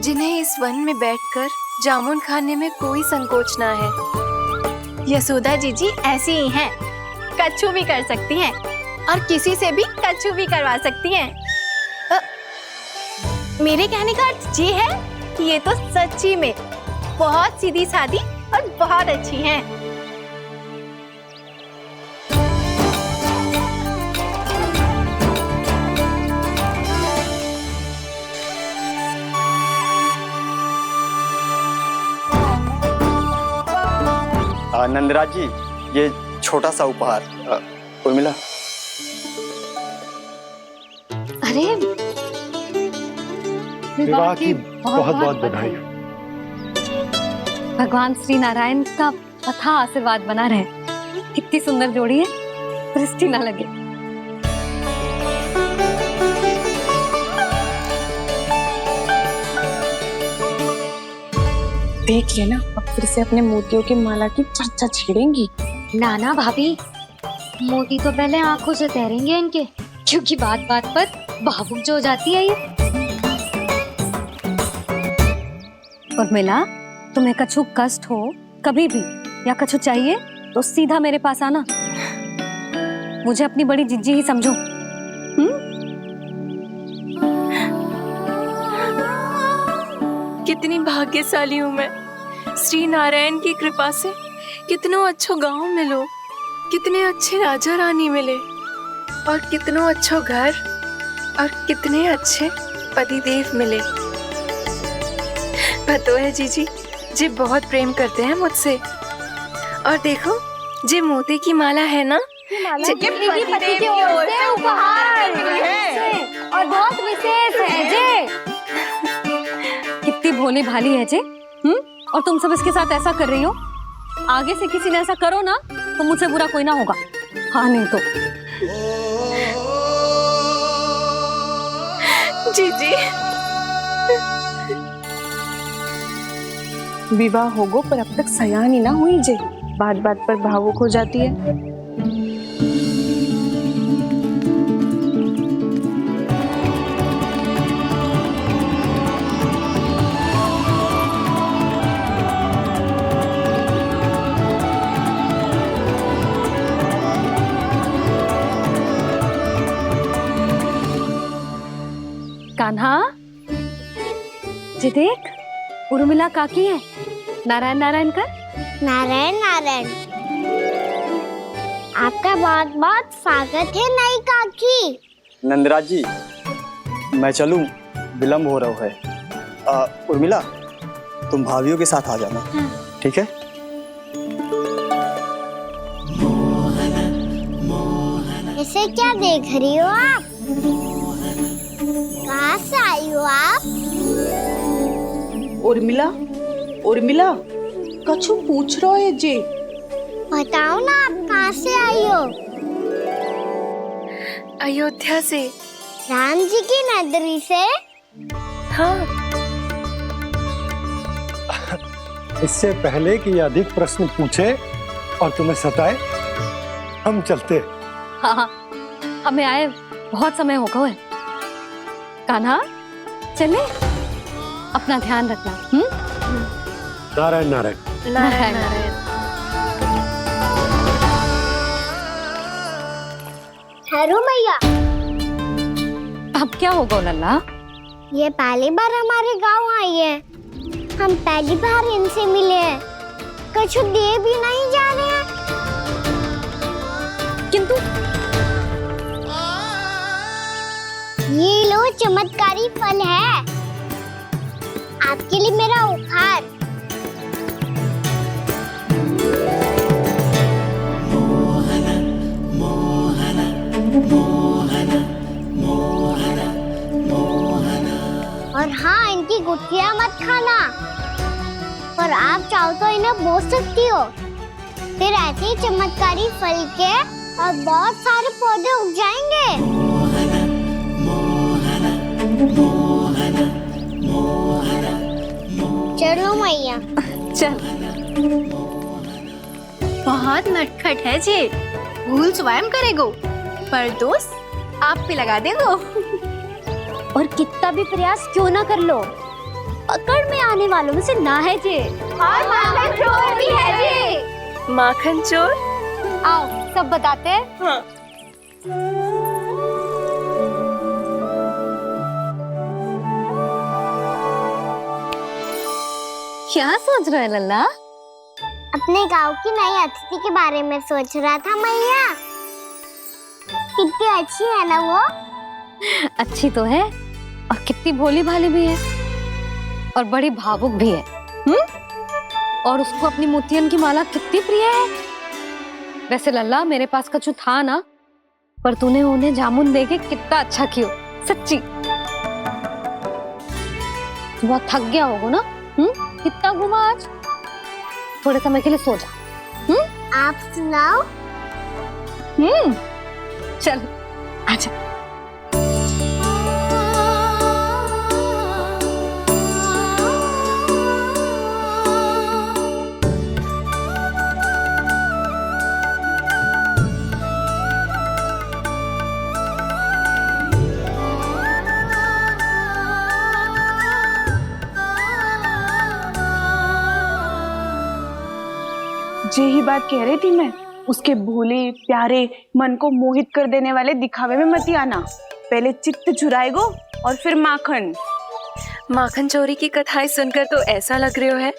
जिन्हें इस वन में बैठकर जामुन खाने में कोई संकोच ना है। यशोदा जीजी ऐसी ही हैं, कच्छू भी कर सकती हैं और किसी से भी कच्छू भी करवा सकती हैं। मेरे कहने का अर्थ ये है कि ये तो सच्ची में बहुत सीधी सादी और बहुत अच्छी हैं। नंदराज जी, ये छोटा सा उपहार। उर्मिला। अरे, विवाह की बहुत बहुत बधाई। भगवान श्री नारायण का अथाह आशीर्वाद बना रहे। कितनी सुंदर जोड़ी है, दृष्टि ना लगे। देख लेना, अब फिर से अपने मोतियों की माला की चर्चा छेड़ेंगी। नाना भाभी, मोती तो पहले आंखों से तैरेंगे इनके, क्योंकि बात बात पर भावुक जो हो जाती है ये। उर्मिला, तुम्हें कछु कष्ट हो कभी भी या कछु चाहिए तो सीधा मेरे पास आना। मुझे अपनी बड़ी जिज्जी ही समझो। कितनी भाग्यशाली हूँ मैं, श्री नारायण की कृपा से कितनों अच्छो गांव मिलो, कितने अच्छे राजा रानी मिले और कितनों अच्छो घर और कितने अच्छे पतिदेव मिले। पतो है जीजी, जी बहुत प्रेम करते हैं मुझसे। और देखो, जे मोती की माला है ना, ये पति की ओर से उपहार और बहुत विशेष है जे। कितनी भोली भाली है जे। और तुम सब इसके साथ ऐसा कर रही हो। आगे से किसी ने ऐसा करो ना तो मुझसे बुरा कोई ना होगा। हाँ नहीं तो जीजी। विवाह होगो पर अब तक सयान ही ना हुई जे, बात बात पर भावुक हो जाती है। कान्हा, जी देख, उर्मिला काकी है। नारायण नारायण कर। नारायण नारायण। आपका बहुत बहुत स्वागत है नई काकी। नंदराज जी, मैं चलूं, विलम्ब हो रहा है। उर्मिला, तुम भाभियों के साथ आ जाना। ठीक है? इसे क्या देख रही हो आप? कहाँ से आई हो आप? उर्मिला, उर्मिला, कछु पूछ रहा है जे। बताओ ना, आप कहाँ से आई हो? अयोध्या से। राम जी की नगरी से? हाँ। इससे पहले कि ये अधिक प्रश्न पूछे और तुम्हें सताए, हम चलते। हाँ हाँ, हमें आए बहुत समय हो गया है। कान्हा, चले, अपना ध्यान रखना। नारायण नारायण। नारायण नारायण। ठहरो मैया। अब क्या होगा लल्ला? ये पहली बार हमारे गांव आई है, हम पहली बार इनसे मिले हैं, कुछ दे भी नहीं जा रहे हैं। किंतु ये लो, चमत्कारी फल है आपके लिए, मेरा उपहार। और हाँ, इनकी गुठलियां मत खाना, और आप चाहो तो इन्हें बोस सकती हो, फिर ऐसे ही चमत्कारी फल के और बहुत सारे पौधे उग जाएंगे। चलो मैया। चल। बहुत नटखट है जे, भूल स्वयं करेगो, पर दोष आप पे लगा देगो। और कितना भी प्रयास क्यों ना कर लो, पकड़ में आने वालों में से ना है जे। और माखन चोर भी है जे। माखन चोर? आओ सब बताते हैं। हाँ। क्या सोच रहे हो लल्ला? अपने गांव की नई अतिथि के बारे में सोच रहा था मैया। कितनी अच्छी है ना वो? अच्छी तो है, और कितनी भोली भाली भी है, और बड़ी भावुक भी है। और उसको अपनी मोतियन की माला कितनी प्रिय है। वैसे लल्ला, मेरे पास कछु था ना, पर तूने उन्हें जामुन देके कितना अच्छा किया, सच्ची। बहुत थक गया होगा ना? कितना घुमा आज? थोड़े समय के लिए सो जा। आप सुनाओ। चल आजा। यही बात कह रही थी मैं, उसके भोले प्यारे मन को मोहित कर देने वाले दिखावे में मत आना। पहले चित्त चुराएगो और फिर माखन। माखन चोरी की कथाएं सुनकर तो ऐसा लग रहा है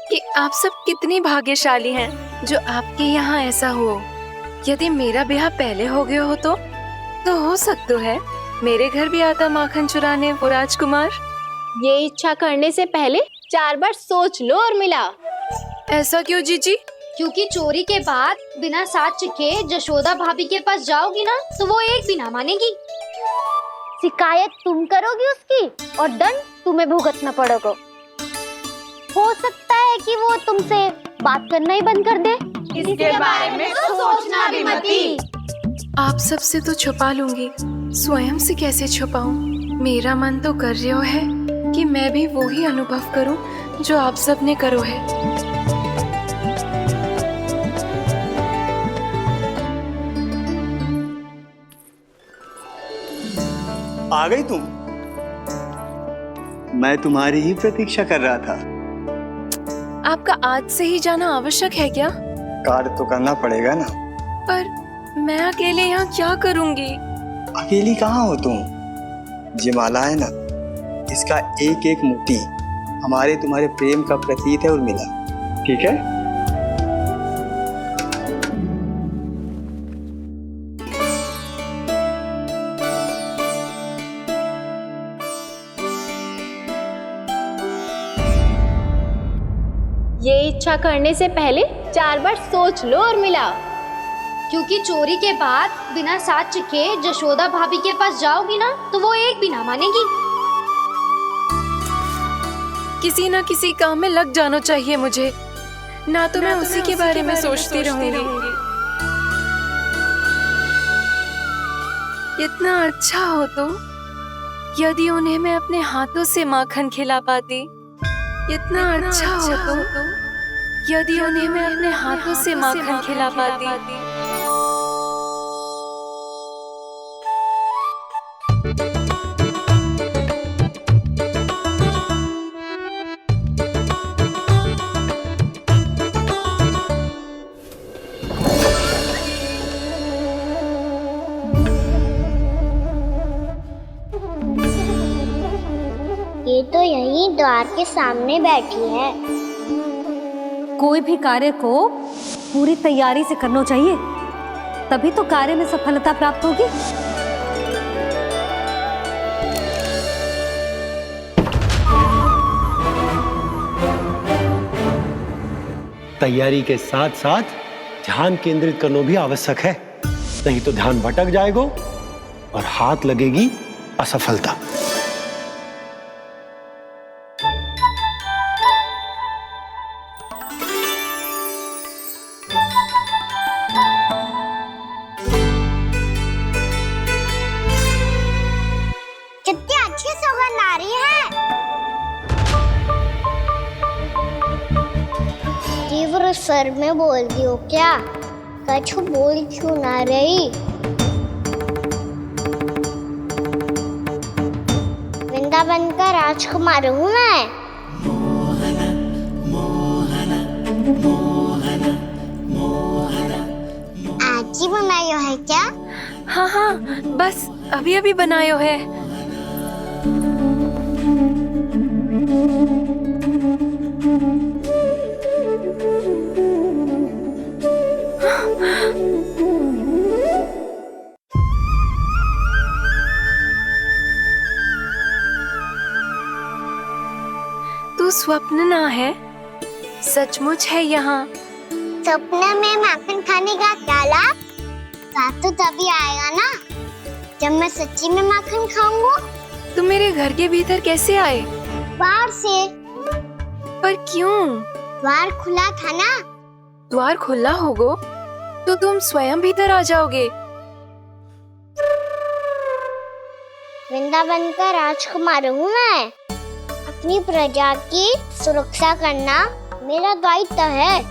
कि आप सब कितनी भाग्यशाली हैं जो आपके यहाँ ऐसा हो। यदि मेरा ब्याह पहले हो गया हो तो हो सकता है मेरे घर भी आता माखन चुराने वो राजकुमार। ये इच्छा करने से पहले 4 बार सोच लो और मिला। ऐसा क्यों जीजी? क्योंकि चोरी के बाद बिना साथ चिखे जशोदा भाभी के पास जाओगी ना तो वो एक भी ना मानेगी। शिकायत तुम करोगी उसकी और दंड तुम्हें भुगतना पड़ेगा। हो सकता है कि वो तुमसे बात करना ही बंद कर दे। इसके बारे में तो सोचना भी मती। आप सबसे तो छुपा लूंगी, स्वयं से कैसे छुपाऊं? मेरा मन तो कर रहा है कि मैं भी वो ही अनुभव करूं जो आप सब ने करो है। आ गई तुम? मैं तुम्हारी ही प्रतीक्षा कर रहा था। आपका आज से ही जाना आवश्यक है क्या? कार्य तो करना पड़ेगा ना। पर मैं अकेले यहाँ क्या करूँगी? अकेली कहाँ हो तुम? ये माला है ना, इसका एक एक मोती हमारे तुम्हारे प्रेम का प्रतीक है उर्मिला, ठीक है? ये इच्छा करने से पहले 4 बार सोच लो और मिला। क्योंकि चोरी के बाद बिना साथ चिखे जशोदा भाभी के पास जाओगी ना तो वो एक भी ना मानेगी। किसी न किसी काम में लग जाना चाहिए मुझे, ना तो मैं उसी के बारे में सोचती रहूंगी। इतना अच्छा हो तो यदि उन्हें मैं अपने हाथों से माखन खिला पाती। इतना अच्छा हो तो यदि उन्हें मैं अपने हाथों से माखन खिला पाती। ये तो यहीं द्वार के सामने बैठी है। कोई भी कार्य को पूरी तैयारी से करना चाहिए, तभी तो कार्य में सफलता प्राप्त होगी। तैयारी के साथ साथ ध्यान केंद्रित करना भी आवश्यक है, नहीं तो ध्यान भटक जाएगा और हाथ लगेगी असफलता। कितनी अच्छी सौगंध आ रही है। तीव्र स्वर में बोल दी हो क्या? कछु बोल क्यों ना रही? वृंदावन का राजकुमार हूँ मैं। आज ही बनायो है क्या? हाँ हाँ, बस अभी अभी बनायो है। तू स्वप्न ना है, सचमुच है यहाँ। सपने में माखन खाने का क्या लाभ? स्वाद तो तभी आएगा ना जब मैं सच्ची में माखन खाऊंगा। तुम मेरे घर के भीतर कैसे आए? बाहर से। पर क्यों? द्वार खुला था ना। द्वार खुला होगा तो तुम स्वयं भीतर आ जाओगे। वृंदावन का राजकुमार हूँ मैं। अपनी प्रजा की सुरक्षा करना मेरा दायित्व है।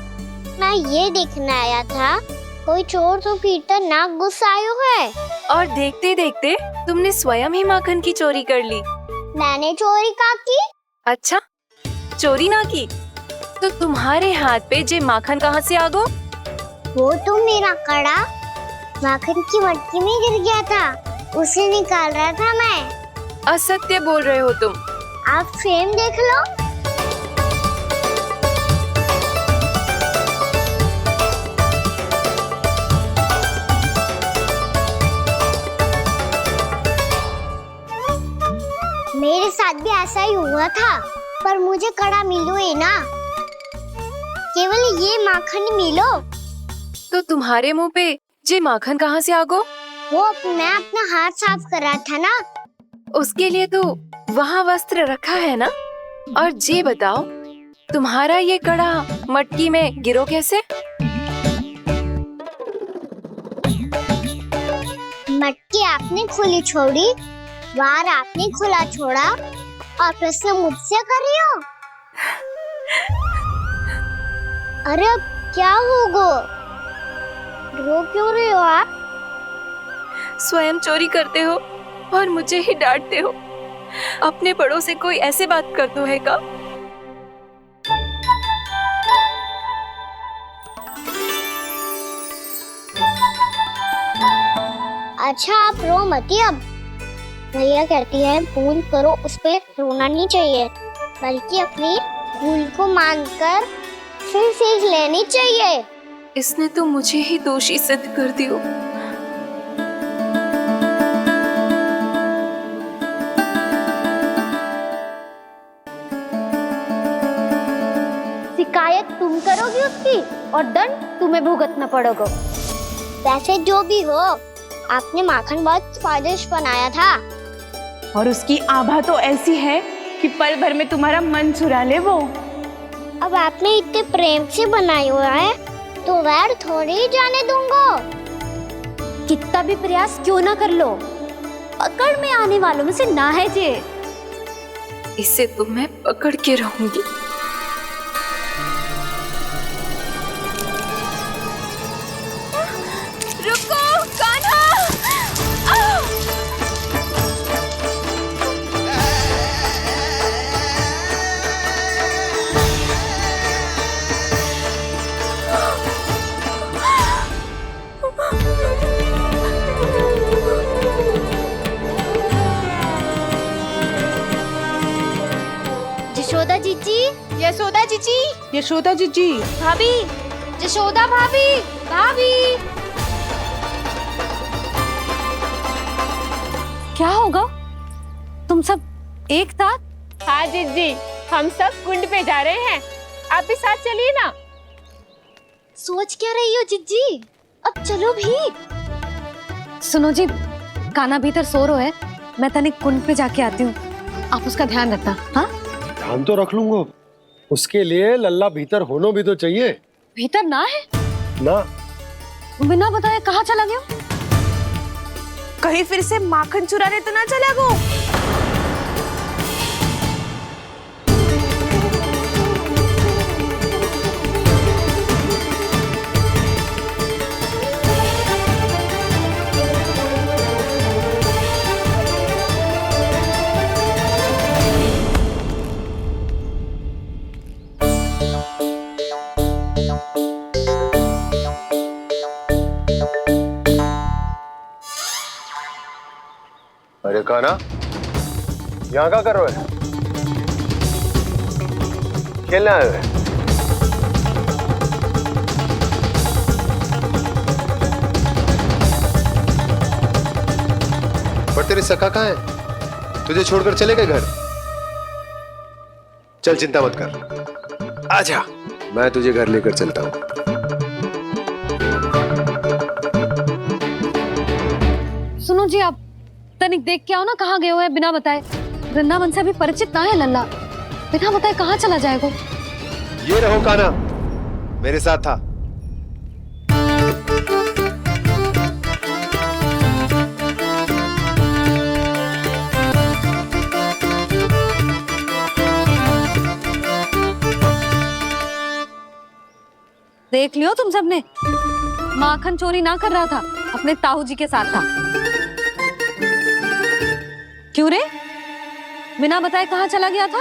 मैं ये देखने आया था कोई चोर तो कीर्तन ना घुस आयो है। और देखते देखते तुमने स्वयं ही माखन की चोरी कर ली। मैंने चोरी का की? अच्छा, चोरी ना की तो तुम्हारे हाथ पे जे माखन कहाँ से आ गो? वो तो मेरा कड़ा माखन की मटकी में गिर गया था, उसे निकाल रहा था मैं। असत्य बोल रहे हो तुम। आप फ्रेम देख लो। मेरे साथ भी ऐसा ही हुआ था, पर मुझे कड़ा मिलो ही ना, केवल ये माखन मिलो। तो तुम्हारे मुंह पे जे माखन कहाँ से आ गो? वो मैं अपना हाथ साफ कर रहा था ना। उसके लिए तो वहाँ वस्त्र रखा है ना। और जे बताओ, तुम्हारा ये कड़ा मटकी में गिरो कैसे? मटकी आपने खुली छोड़ी, बाहर आपने खुला छोड़ा, और प्रश्न मुझसे कर रही हो? अरे अब क्या होगा? रो क्यों रहे हो आप? स्वयं चोरी करते हो और मुझे ही डांटते हो। अपने बड़ों से कोई ऐसे बात कर दो है का? अच्छा आप रो मती। अब भैया कहती है भूल करो, उस पे रोना नहीं चाहिए, बल्कि अपनी भूल को मानकर फिर सीख लेनी चाहिए। इसने तो मुझे ही दोषी सिद्ध कर दियो। शिकायत तुम करोगी उसकी और दंड तुम्हें भुगतना पड़ेगा। वैसे जो भी हो, आपने माखन बहुत स्वादिष्ट बनाया था। और उसकी आभा तो ऐसी है कि पल भर में तुम्हारा मन चुरा ले वो। अब आपने इतने प्रेम से बनाई हुआ है तो वैर थोड़ी ही जाने दूंगा। कितना भी प्रयास क्यों ना कर लो, पकड़ में आने वालों में से ना है जे। इसे तो मैं पकड़ के रहूंगी। रुको कान्हा! यशोदा जीजी, यशोदा जीजी, यशोदा जीजी, भाभी, यशोदा भाभी, भाभी। क्या होगा? तुम सब एक साथ? हाँ जीजी, हम सब कुंड पे जा रहे हैं, आप भी साथ चलिए ना। सोच क्या रही हो जिज्जी? अब चलो भी। सुनो जी, कान्हा भीतर सो रहा है, मैं तनिक कुंड पे जाके आती हूँ, आप उसका ध्यान रखना। हाँ, ध्यान तो रख लूंगा, उसके लिए लल्ला भीतर होना भी तो चाहिए। भीतर ना है ना? बिना बताए कहाँ चला गया? कहीं फिर से माखन चुराने तो ना चला गो? अरे कान्हा, यहाँ क्या कर रहे हो? खेलने आए हुए? पर तेरे सखा कहाँ है? तुझे छोड़कर चले गए घर? चल चिंता मत कर, आजा, मैं तुझे घर लेकर चलता हूँ। सुनो जी, आप तनिक देख के आओ ना, कहाँ गए हुए हैं बिना बताए। वृंदावन से अभी परिचित ना है लल्ला, बिना बताए कहाँ चला जाएगा? ये रहो कान्हा, मेरे साथ था। देख लियो तुम सबने, माखन चोरी ना कर रहा था, अपने ताऊ जी के साथ था। क्यों रे, बिना बताए कहाँ चला गया था?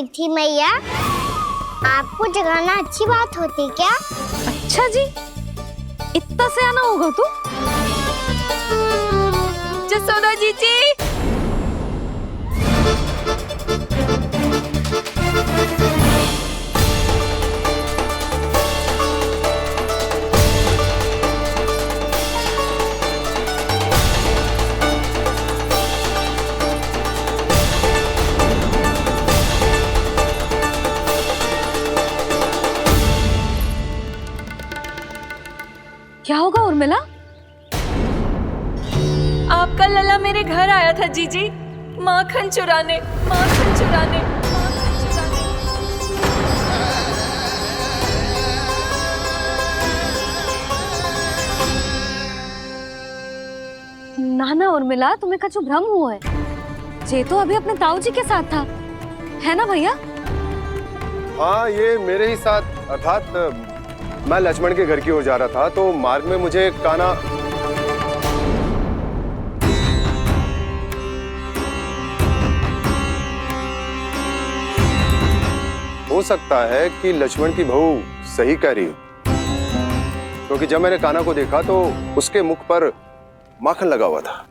गई थी मैया। आपको जगाना अच्छी बात होती क्या? अच्छा जी, इतना सयाना होगा तू? जसोदा जीजी, क्या होगा उर्मिला? आपका लला मेरे घर आया था जीजी, माखन चुराने, माखन चुराने, माखन चुराने। ना ना उर्मिला, तुम्हें कछु भ्रम हुआ है। ये तो अभी अपने ताऊ जी के साथ था, है ना भैया? हाँ, ये मेरे ही साथ, अर्थात मैं लक्ष्मण के घर की ओर जा रहा था तो मार्ग में मुझे कान्हा हो सकता है कि लक्ष्मण की बहू सही कह रही हो, क्योंकि जब मैंने कान्हा को देखा तो उसके मुख पर माखन लगा हुआ था।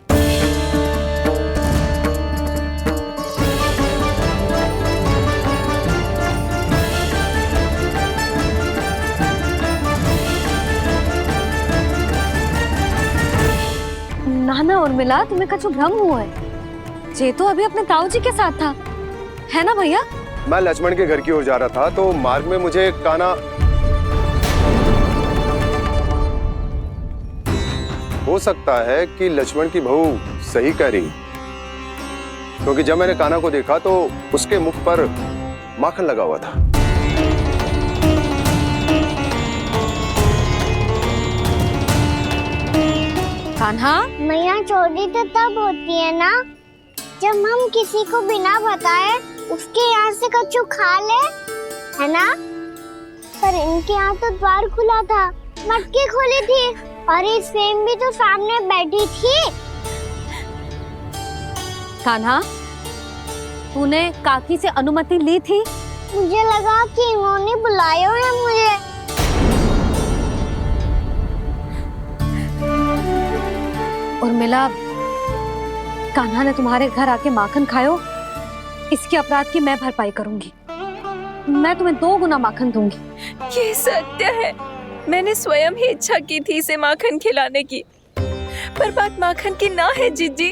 ना ना उर्मिला, तुम्हें कछु भ्रम हुआ है। ये तो अभी अपने ताऊ जी के साथ था, है ना भैया? मैं लक्ष्मण के घर की ओर जा रहा था तो मार्ग में मुझे कान्हा हो सकता है कि लक्ष्मण की बहू सही कह रही, क्योंकि जब मैंने कान्हा को देखा तो उसके मुख पर माखन लगा हुआ था। कान्हा, मैया चोरी तो तब होती है ना जब हम किसी को बिना बताए उसके यहाँ से कछु खा ले, है ना? पर इनके यहाँ तो द्वार खुला था, मटकी खुली थी और इस फेम भी तो सामने बैठी थी। कान्हा, तूने काकी से अनुमति ली थी? मुझे लगा कि इन्होंने बुलाया है मुझे। उर्मिला, कान्हा ने तुम्हारे घर आके माखन खायो, इसके अपराध की मैं भरपाई करूंगी। मैं तुम्हें 2 गुना माखन दूंगी। ये सत्य है, मैंने स्वयं ही इच्छा की थी इसे माखन खिलाने की, पर बात माखन की ना है जीजी।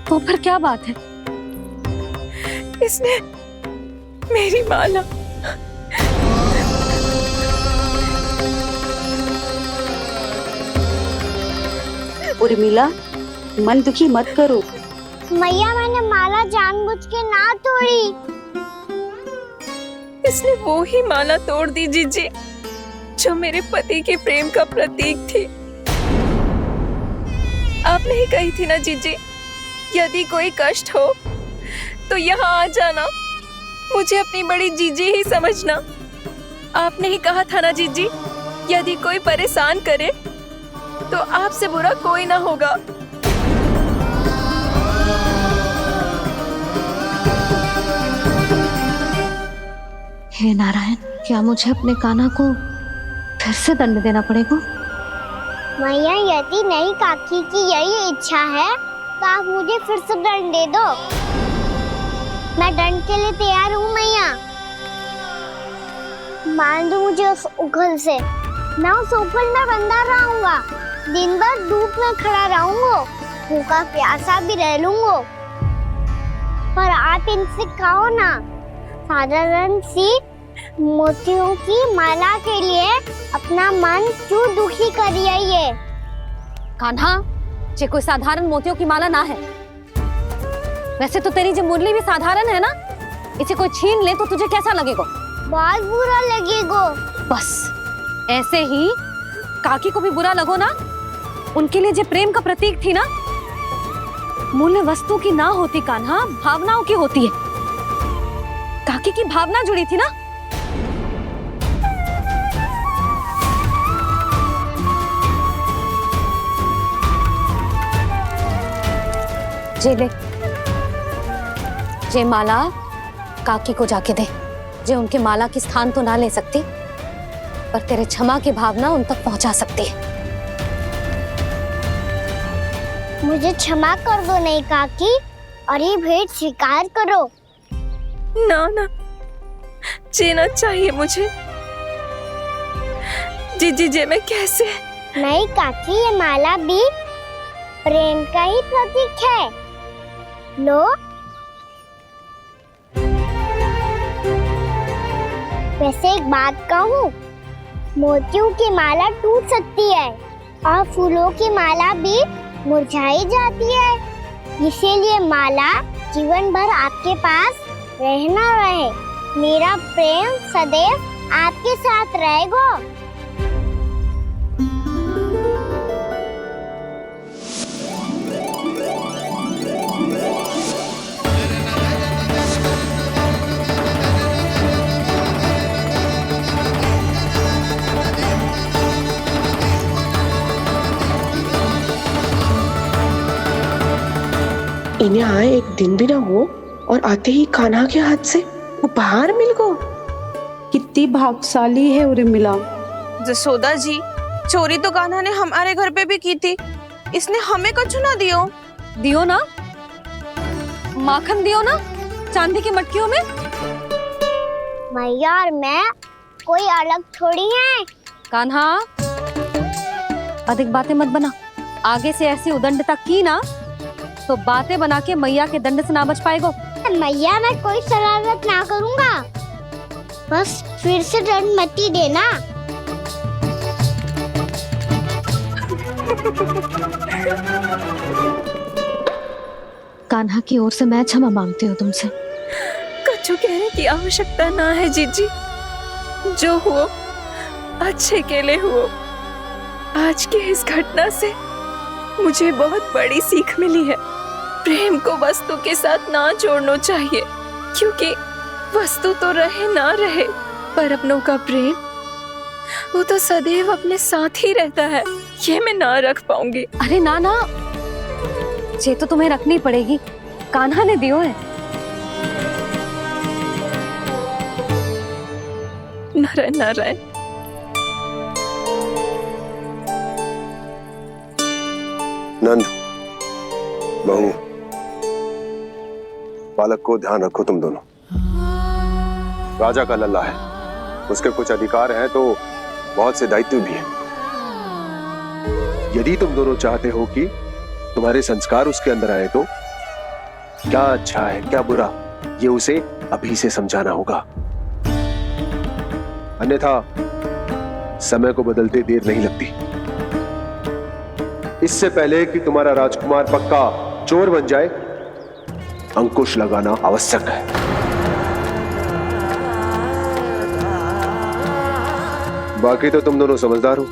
तो फिर क्या बात है? इसने मेरी माला उर्मिला, मन दुखी मत करो। मैया, मैंने माला जानबूझ के ना तोड़ी। इसने वो ही माला तोड़ दी जीजी जो मेरे पति के प्रेम का प्रतीक थी। आपने ही कही थी ना जीजी, यदि कोई कष्ट हो तो यहाँ आ जाना, मुझे अपनी बड़ी जीजी ही समझना। आपने ही कहा था ना जीजी, यदि कोई परेशान करे तो आपसे बुरा कोई ना होगा। हे नारायण, क्या मुझे अपने कान्हा को फिर से दंड देना पड़ेगा? मैया, यदि नहीं काकी की यही इच्छा है तो आप मुझे फिर से दंड दे दो। मैं दंड के लिए तैयार हूँ मैया। मान दो मुझे उस उखल से, मैं उस ऊपर में बंधा रहूंगा, दिन भर धूप में खड़ा रहूंगा, भूखा प्यासा भी रह लूंगा। पर आप इनसे कहो ना, साधारण सी मोतियों की माला के लिए अपना मन क्यों दुखी करिए? ये कान्हा, ये कोई साधारण मोतियों की माला ना है। वैसे तो तेरी जो मुरली भी साधारण है ना, इसे कोई छीन ले तो तुझे कैसा लगेगा? बहुत बुरा लगेगा। बस ऐसे ही काकी को भी बुरा लगो ना। उनके लिए जो प्रेम का प्रतीक थी ना, मूल्य वस्तु की ना होती कान्हा, भावनाओं की होती है। काकी की भावना जुड़ी थी ना। जे ले, जे माला काकी को जाके दे, जो उनके माला की स्थान तो ना ले सकती, पर तेरे क्षमा की भावना उन तक पहुंचा सकती है। मुझे क्षमा कर दो नहीं काकी, और ये भेंट स्वीकार करो। ना ना, जीना चाहिए मुझे। जी मैं कैसे? नहीं काकी, ये माला भी प्रेम का ही प्रतीक है। लो। वैसे एक बात कहूँ, मोतियों की माला टूट सकती है और फूलों की माला भी मुरझाई जाती है, इसीलिए माला जीवन भर आपके पास रहना रहे। मेरा प्रेम सदैव आपके साथ रहेगा। इन्हें आए एक दिन भी ना हो और आते ही कान्हा के हाथ से उपहार मिल गो। कितनी भाग्यशाली है उर्मिला। जसोदा जी, चोरी तो कान्हा ने हमारे घर पे भी की थी, इसने हमें कुछ ना दियो। दियो ना, माखन दियो ना चांदी की मटकियों में। मैया और मैं कोई अलग थोड़ी हैं। कान्हा, अधिक बातें मत बना। आगे से ऐसी उदंडता की ना तो बातें बना के मैया के दंड से ना बच पाएगो। मैया, मैं कोई शरारत ना करूंगा, बस फिर से दंड मत ही देना। कान्हा की ओर से मैं क्षमा मांगती हूँ तुमसे। कछु कहने की आवश्यकता ना है जीजी, जो हुआ अच्छे के लिए हुआ। आज की इस घटना से मुझे बहुत बड़ी सीख मिली है। प्रेम को वस्तु के साथ ना जोड़ना चाहिए, क्योंकि वस्तु तो रहे ना रहे, पर अपनों का प्रेम वो तो सदैव अपने साथ ही रहता है। ये मैं ना रख पाऊंगी। अरे ना ना, ये तो तुम्हें रखनी पड़ेगी। कान्हा ने दियो है। नारायण नारायण। नंद, बहू, बालक को ध्यान रखो तुम दोनों। राजा का लल्ला है, उसके कुछ अधिकार हैं तो बहुत से दायित्व भी हैं। यदि तुम दोनों चाहते हो कि तुम्हारे संस्कार उसके अंदर आए तो क्या अच्छा है क्या बुरा, ये उसे अभी से समझाना होगा। अन्यथा समय को बदलते देर नहीं लगती। इससे पहले कि तुम्हारा राजकुमार पक्का चोर बन जाए, अंकुश लगाना आवश्यक है। बाकी तो तुम दोनों समझदार हो।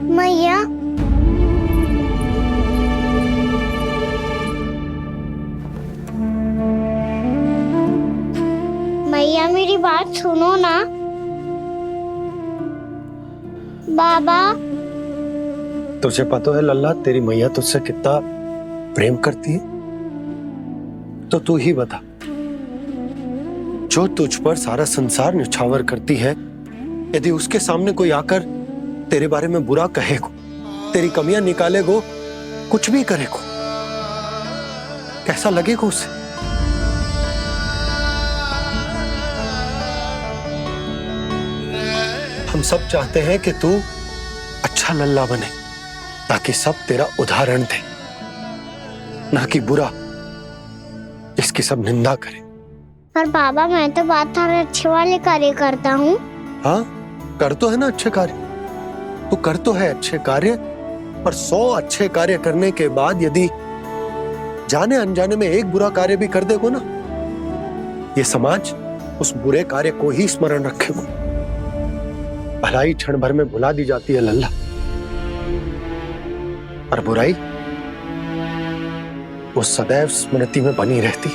मैया, मैया मेरी बात सुनो ना। बाबा, तुझे पता है लल्ला, तेरी मैया तुझसे कितना प्रेम करती है, तो तू ही बता। जो तुझ पर सारा संसार निछावर करती है, यदि उसके सामने कोई आकर तेरे बारे में बुरा कहेगो, तेरी कमियां निकालेगो, कुछ भी करेगो, कैसा लगेगा उसे? हम सब चाहते हैं कि तू अच्छा लल्ला बने, ताकि सब तेरा उदाहरण दे, ना कि बुरा जिसकी सब निंदा करे। पर बाबा, मैं तो बात हर अच्छे वाले कार्य करता हूँ। हाँ, कर तो है ना अच्छे कार्य, तू कर तो है अच्छे कार्य, पर 100 अच्छे कार्य करने के बाद यदि जाने अनजाने में एक बुरा कार्य भी कर देगो ना, ये समाज उस बुरे कार्य को ही स्मरण रखेगो। भलाई क्षण भर में भुला दी जाती है लल्ला। और बुराई वो सदैव स्मृति में बनी रहती।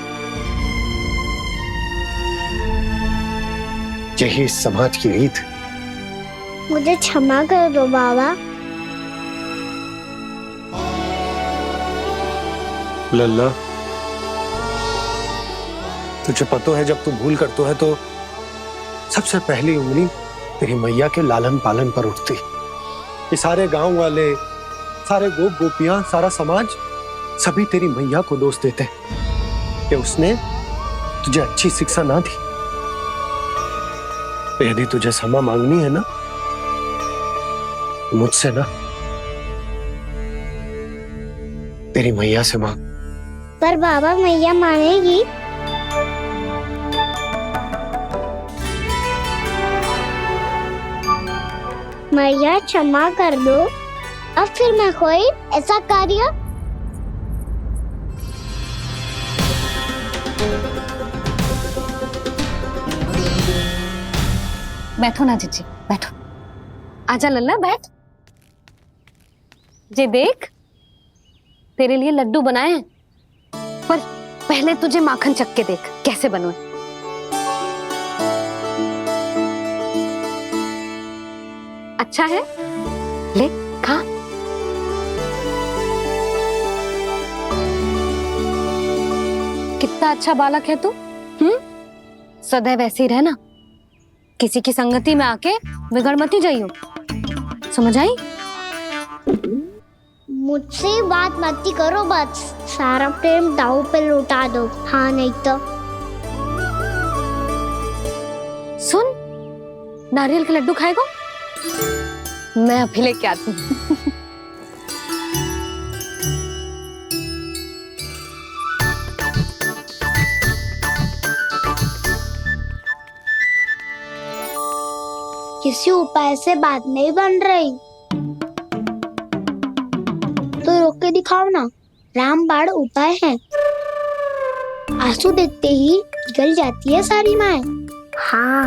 यही इस समाज की रीत। मुझे क्षमा कर दो बाबा। लल्ला, तुझे पता है जब तू भूल करतो है तो सबसे पहली उंगली तेरी मैया के लालन पालन पर उठती। ये सारे गांव वाले, सारे गोप गोपियां, सारा समाज सभी तेरी मैया को दोष देते कि उसने तुझे अच्छी शिक्षा ना दी। तो यदि तुझे क्षमा मांगनी है ना, मुझसे ना, तेरी मैया से मांग। पर बाबा मैया मानेगी? मैया क्षमा कर दो। अब फिर मैं कोई ऐसा कार्य बैठो ना जीजी, बैठो। आजा लल्ला, बैठ। जे देख, तेरे लिए लड्डू बनाए हैं, पर पहले तुझे माखन चख के देख कैसे बनो। अच्छा है, ले खा। कितना अच्छा बालक है तू। सदैव ऐसे ही रहना, किसी की संगति में आके बिगड़ मत ही जाइयो, समझ आई? मुझसे बात मत ही करो, बस सारा प्रेम दाव पे लौटा दो। हाँ नहीं तो सुन, नारियल के लड्डू खाएगा? मैं अभी लेके आती हूँ। किसी उपाय से बात नहीं बन रही तो रोक के दिखाओ ना। रामबाण उपाय है। आंसू देखते ही जल जाती है सारी माए। हाँ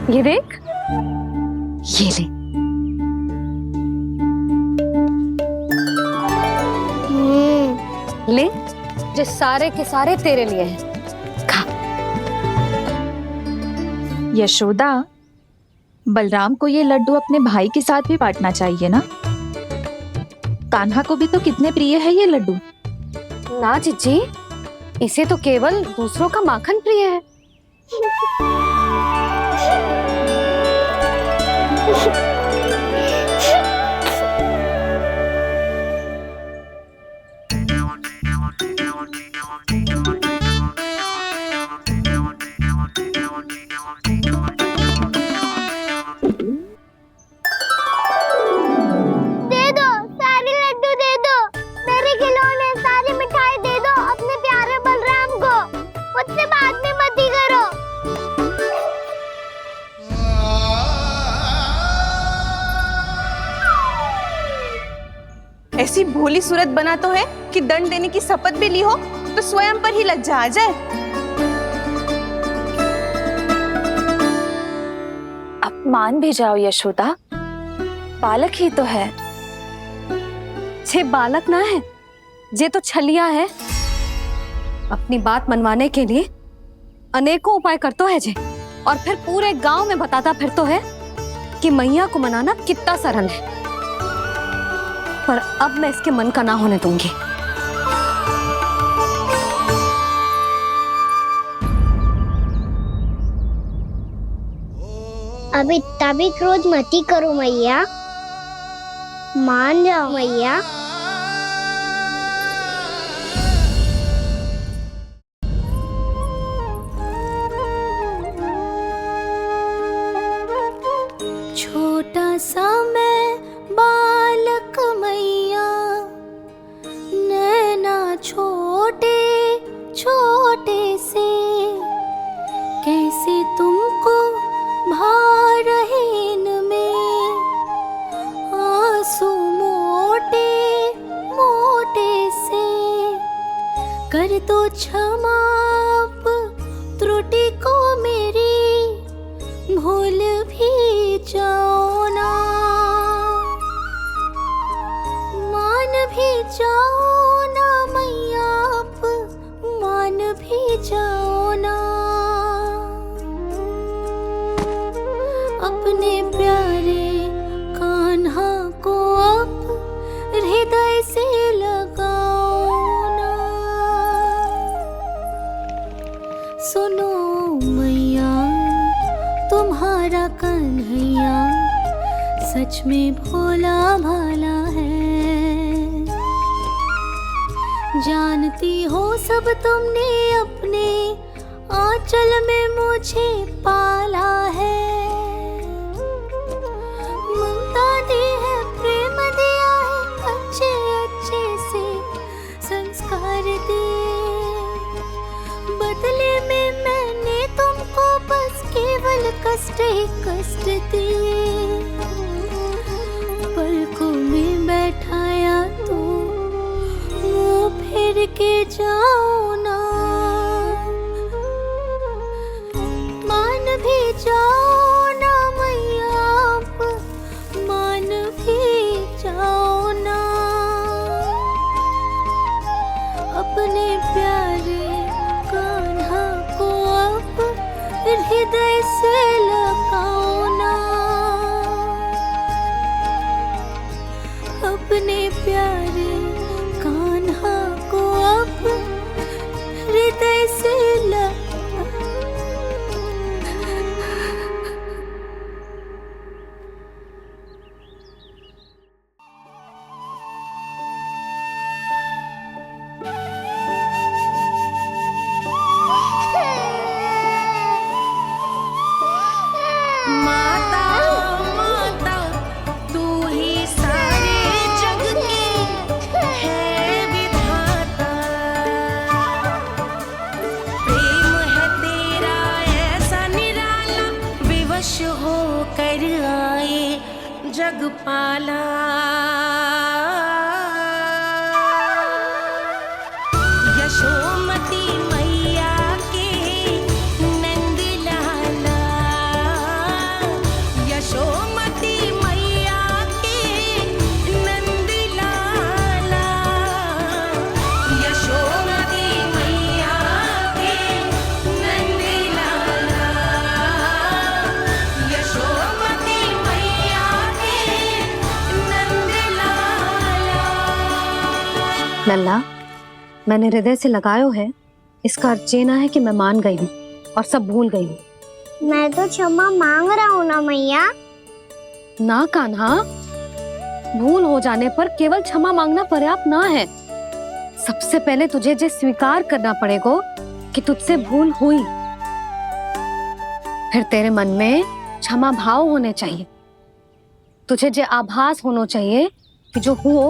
ये देख, ये ले। ले, जो सारे के सारे तेरे लिए हैं, खा। यशोदा, बलराम को ये लड्डू अपने भाई के साथ भी बांटना चाहिए ना। कान्हा को भी तो कितने प्रिय है ये लड्डू। ना जीजी, इसे तो केवल दूसरों का माखन प्रिय है। दे दो, सारे लड्डू दे दो, मेरे खिलौने, सारी मिठाई दे दो अपने प्यारे बलराम को। मुझसे बात में मत ही करो। ऐसी भोली सूरत बना तो है कि दंड देने की शपथ भी ली हो तो स्वयं पर ही लज्जा आ जाए। अपमान भी जाओ यशोदा, बालक ही तो है। छे बालक ना है, जे तो छलिया है। अपनी बात मनवाने के लिए अनेकों उपाय करतो है जे, और फिर पूरे गांव में बताता फिरतो है कि मैया को मनाना कितना सरल है। पर अब मैं इसके मन का ना होने दूंगी। अब इतना भी क्रोध मत ही करो मैया, मान जाओ मैया। छोटा सा मैं बालक मैया, नैना छोटे छोटे से, कैसे तुमको भा रहे इनमें आंसू मोटे मोटे से। कर दो क्षमा त्रुटि को मेरी, प्यारे कान्हा को अब हृदय से लगाओ ना। सुनो मैया तुम्हारा कन्हैया सच में भोला भाला है। जानती हो सब तुमने अपने आंचल में मुझे पाला है। ममता दी है, प्रेम दिया है, अच्छे अच्छे से संस्कार दिए। बदले में मैंने तुमको बस केवल कष्ट ही कष्ट दिए। पलकों में बैठाया तो मुंह फेर के जाओ ना। मान भी जाओ ना मैया, आप मान भी जाओ ना। अपने प्यारे कान्हा को अब हृदय से लगाओ ना। अपने प्यारे कान्हा को अब हृदय से माता माता तू ही सारे जग की है विधाता। प्रेम है तेरा ऐसा निराला, विवश हो कर आए जग पाला। यशोमती मैया के नंद लाला। यशोमती मैया के नंद लाला। यशोमती मैया के नंद लाला। यशोमती मैया के नंद लाला। लल्ला, मैंने हृदय से लगायो है, इसका अर्थ ये ना है कि मैं मान गई हूँ और सब भूल गई हूँ। मैं तो क्षमा मांग रहा हूँ ना मैया। ना कान्हा, भूल हो जाने पर केवल क्षमा मांगना पर्याप्त ना है। सबसे पहले तुझे ये स्वीकार करना पड़ेगा कि तुझसे भूल हुई। फिर तेरे मन में क्षमा भाव होने चाहिए। तुझे ये आभास होना चाहिए कि जो हुआ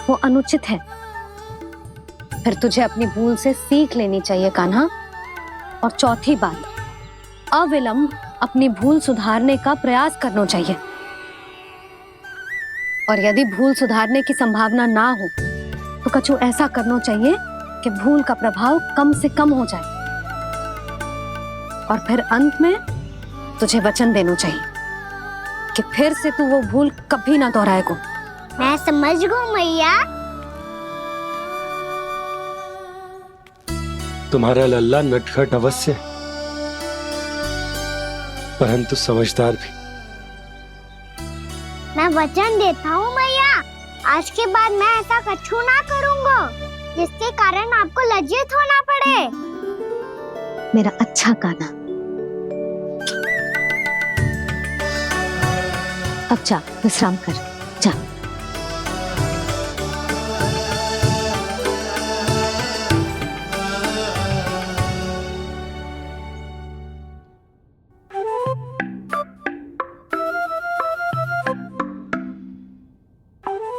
वो अनुचित है। फिर तुझे अपनी भूल से सीख लेनी चाहिए कान्हा। और चौथी बात, अविलंब अपनी भूल सुधारने का प्रयास करना चाहिए। और यदि भूल सुधारने की संभावना ना हो तो कछु ऐसा करना चाहिए कि भूल का प्रभाव कम से कम हो जाए। और फिर अंत में तुझे वचन देना चाहिए कि फिर से तू वो भूल कभी ना दोहराएगा। मैं समझ गई मैया। तुम्हारा लल्ला नटखट अवश्य, परंतु समझदार भी। मैं वचन देता हूँ मैया, आज के बाद मैं ऐसा कछु ना करूँगा जिसके कारण आपको लज्जित होना पड़े। मेरा अच्छा कान्हा, अब जा विश्राम कर, जा।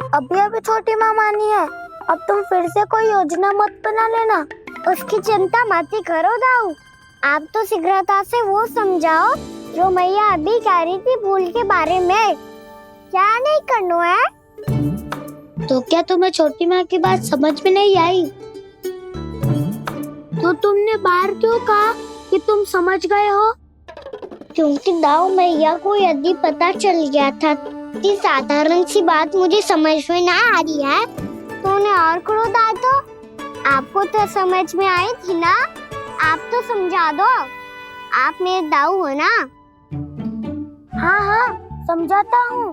अभी अभी छोटी माँ मानी है, अब तुम फिर से कोई योजना मत बना लेना। उसकी चिंता मत ही करो दाऊ। आप तो शीघ्रता से वो समझाओ जो मैया अभी कह रही थी भूल के बारे में। क्या नहीं करना है? तो क्या तुम्हें छोटी माँ की बात समझ में नहीं आई? तो तुमने बाहर क्यों कहा कि तुम समझ गए हो? क्योंकि दाऊ मैया को यदि पता चल गया था कि साधारण सी बात मुझे समझ में ना आ रही है तो उन्हें और क्रोध आया। तो आपको तो समझ में आई थी ना, आप तो समझा दो। आप मेरे दाऊ हो ना। हाँ हाँ समझाता हूँ।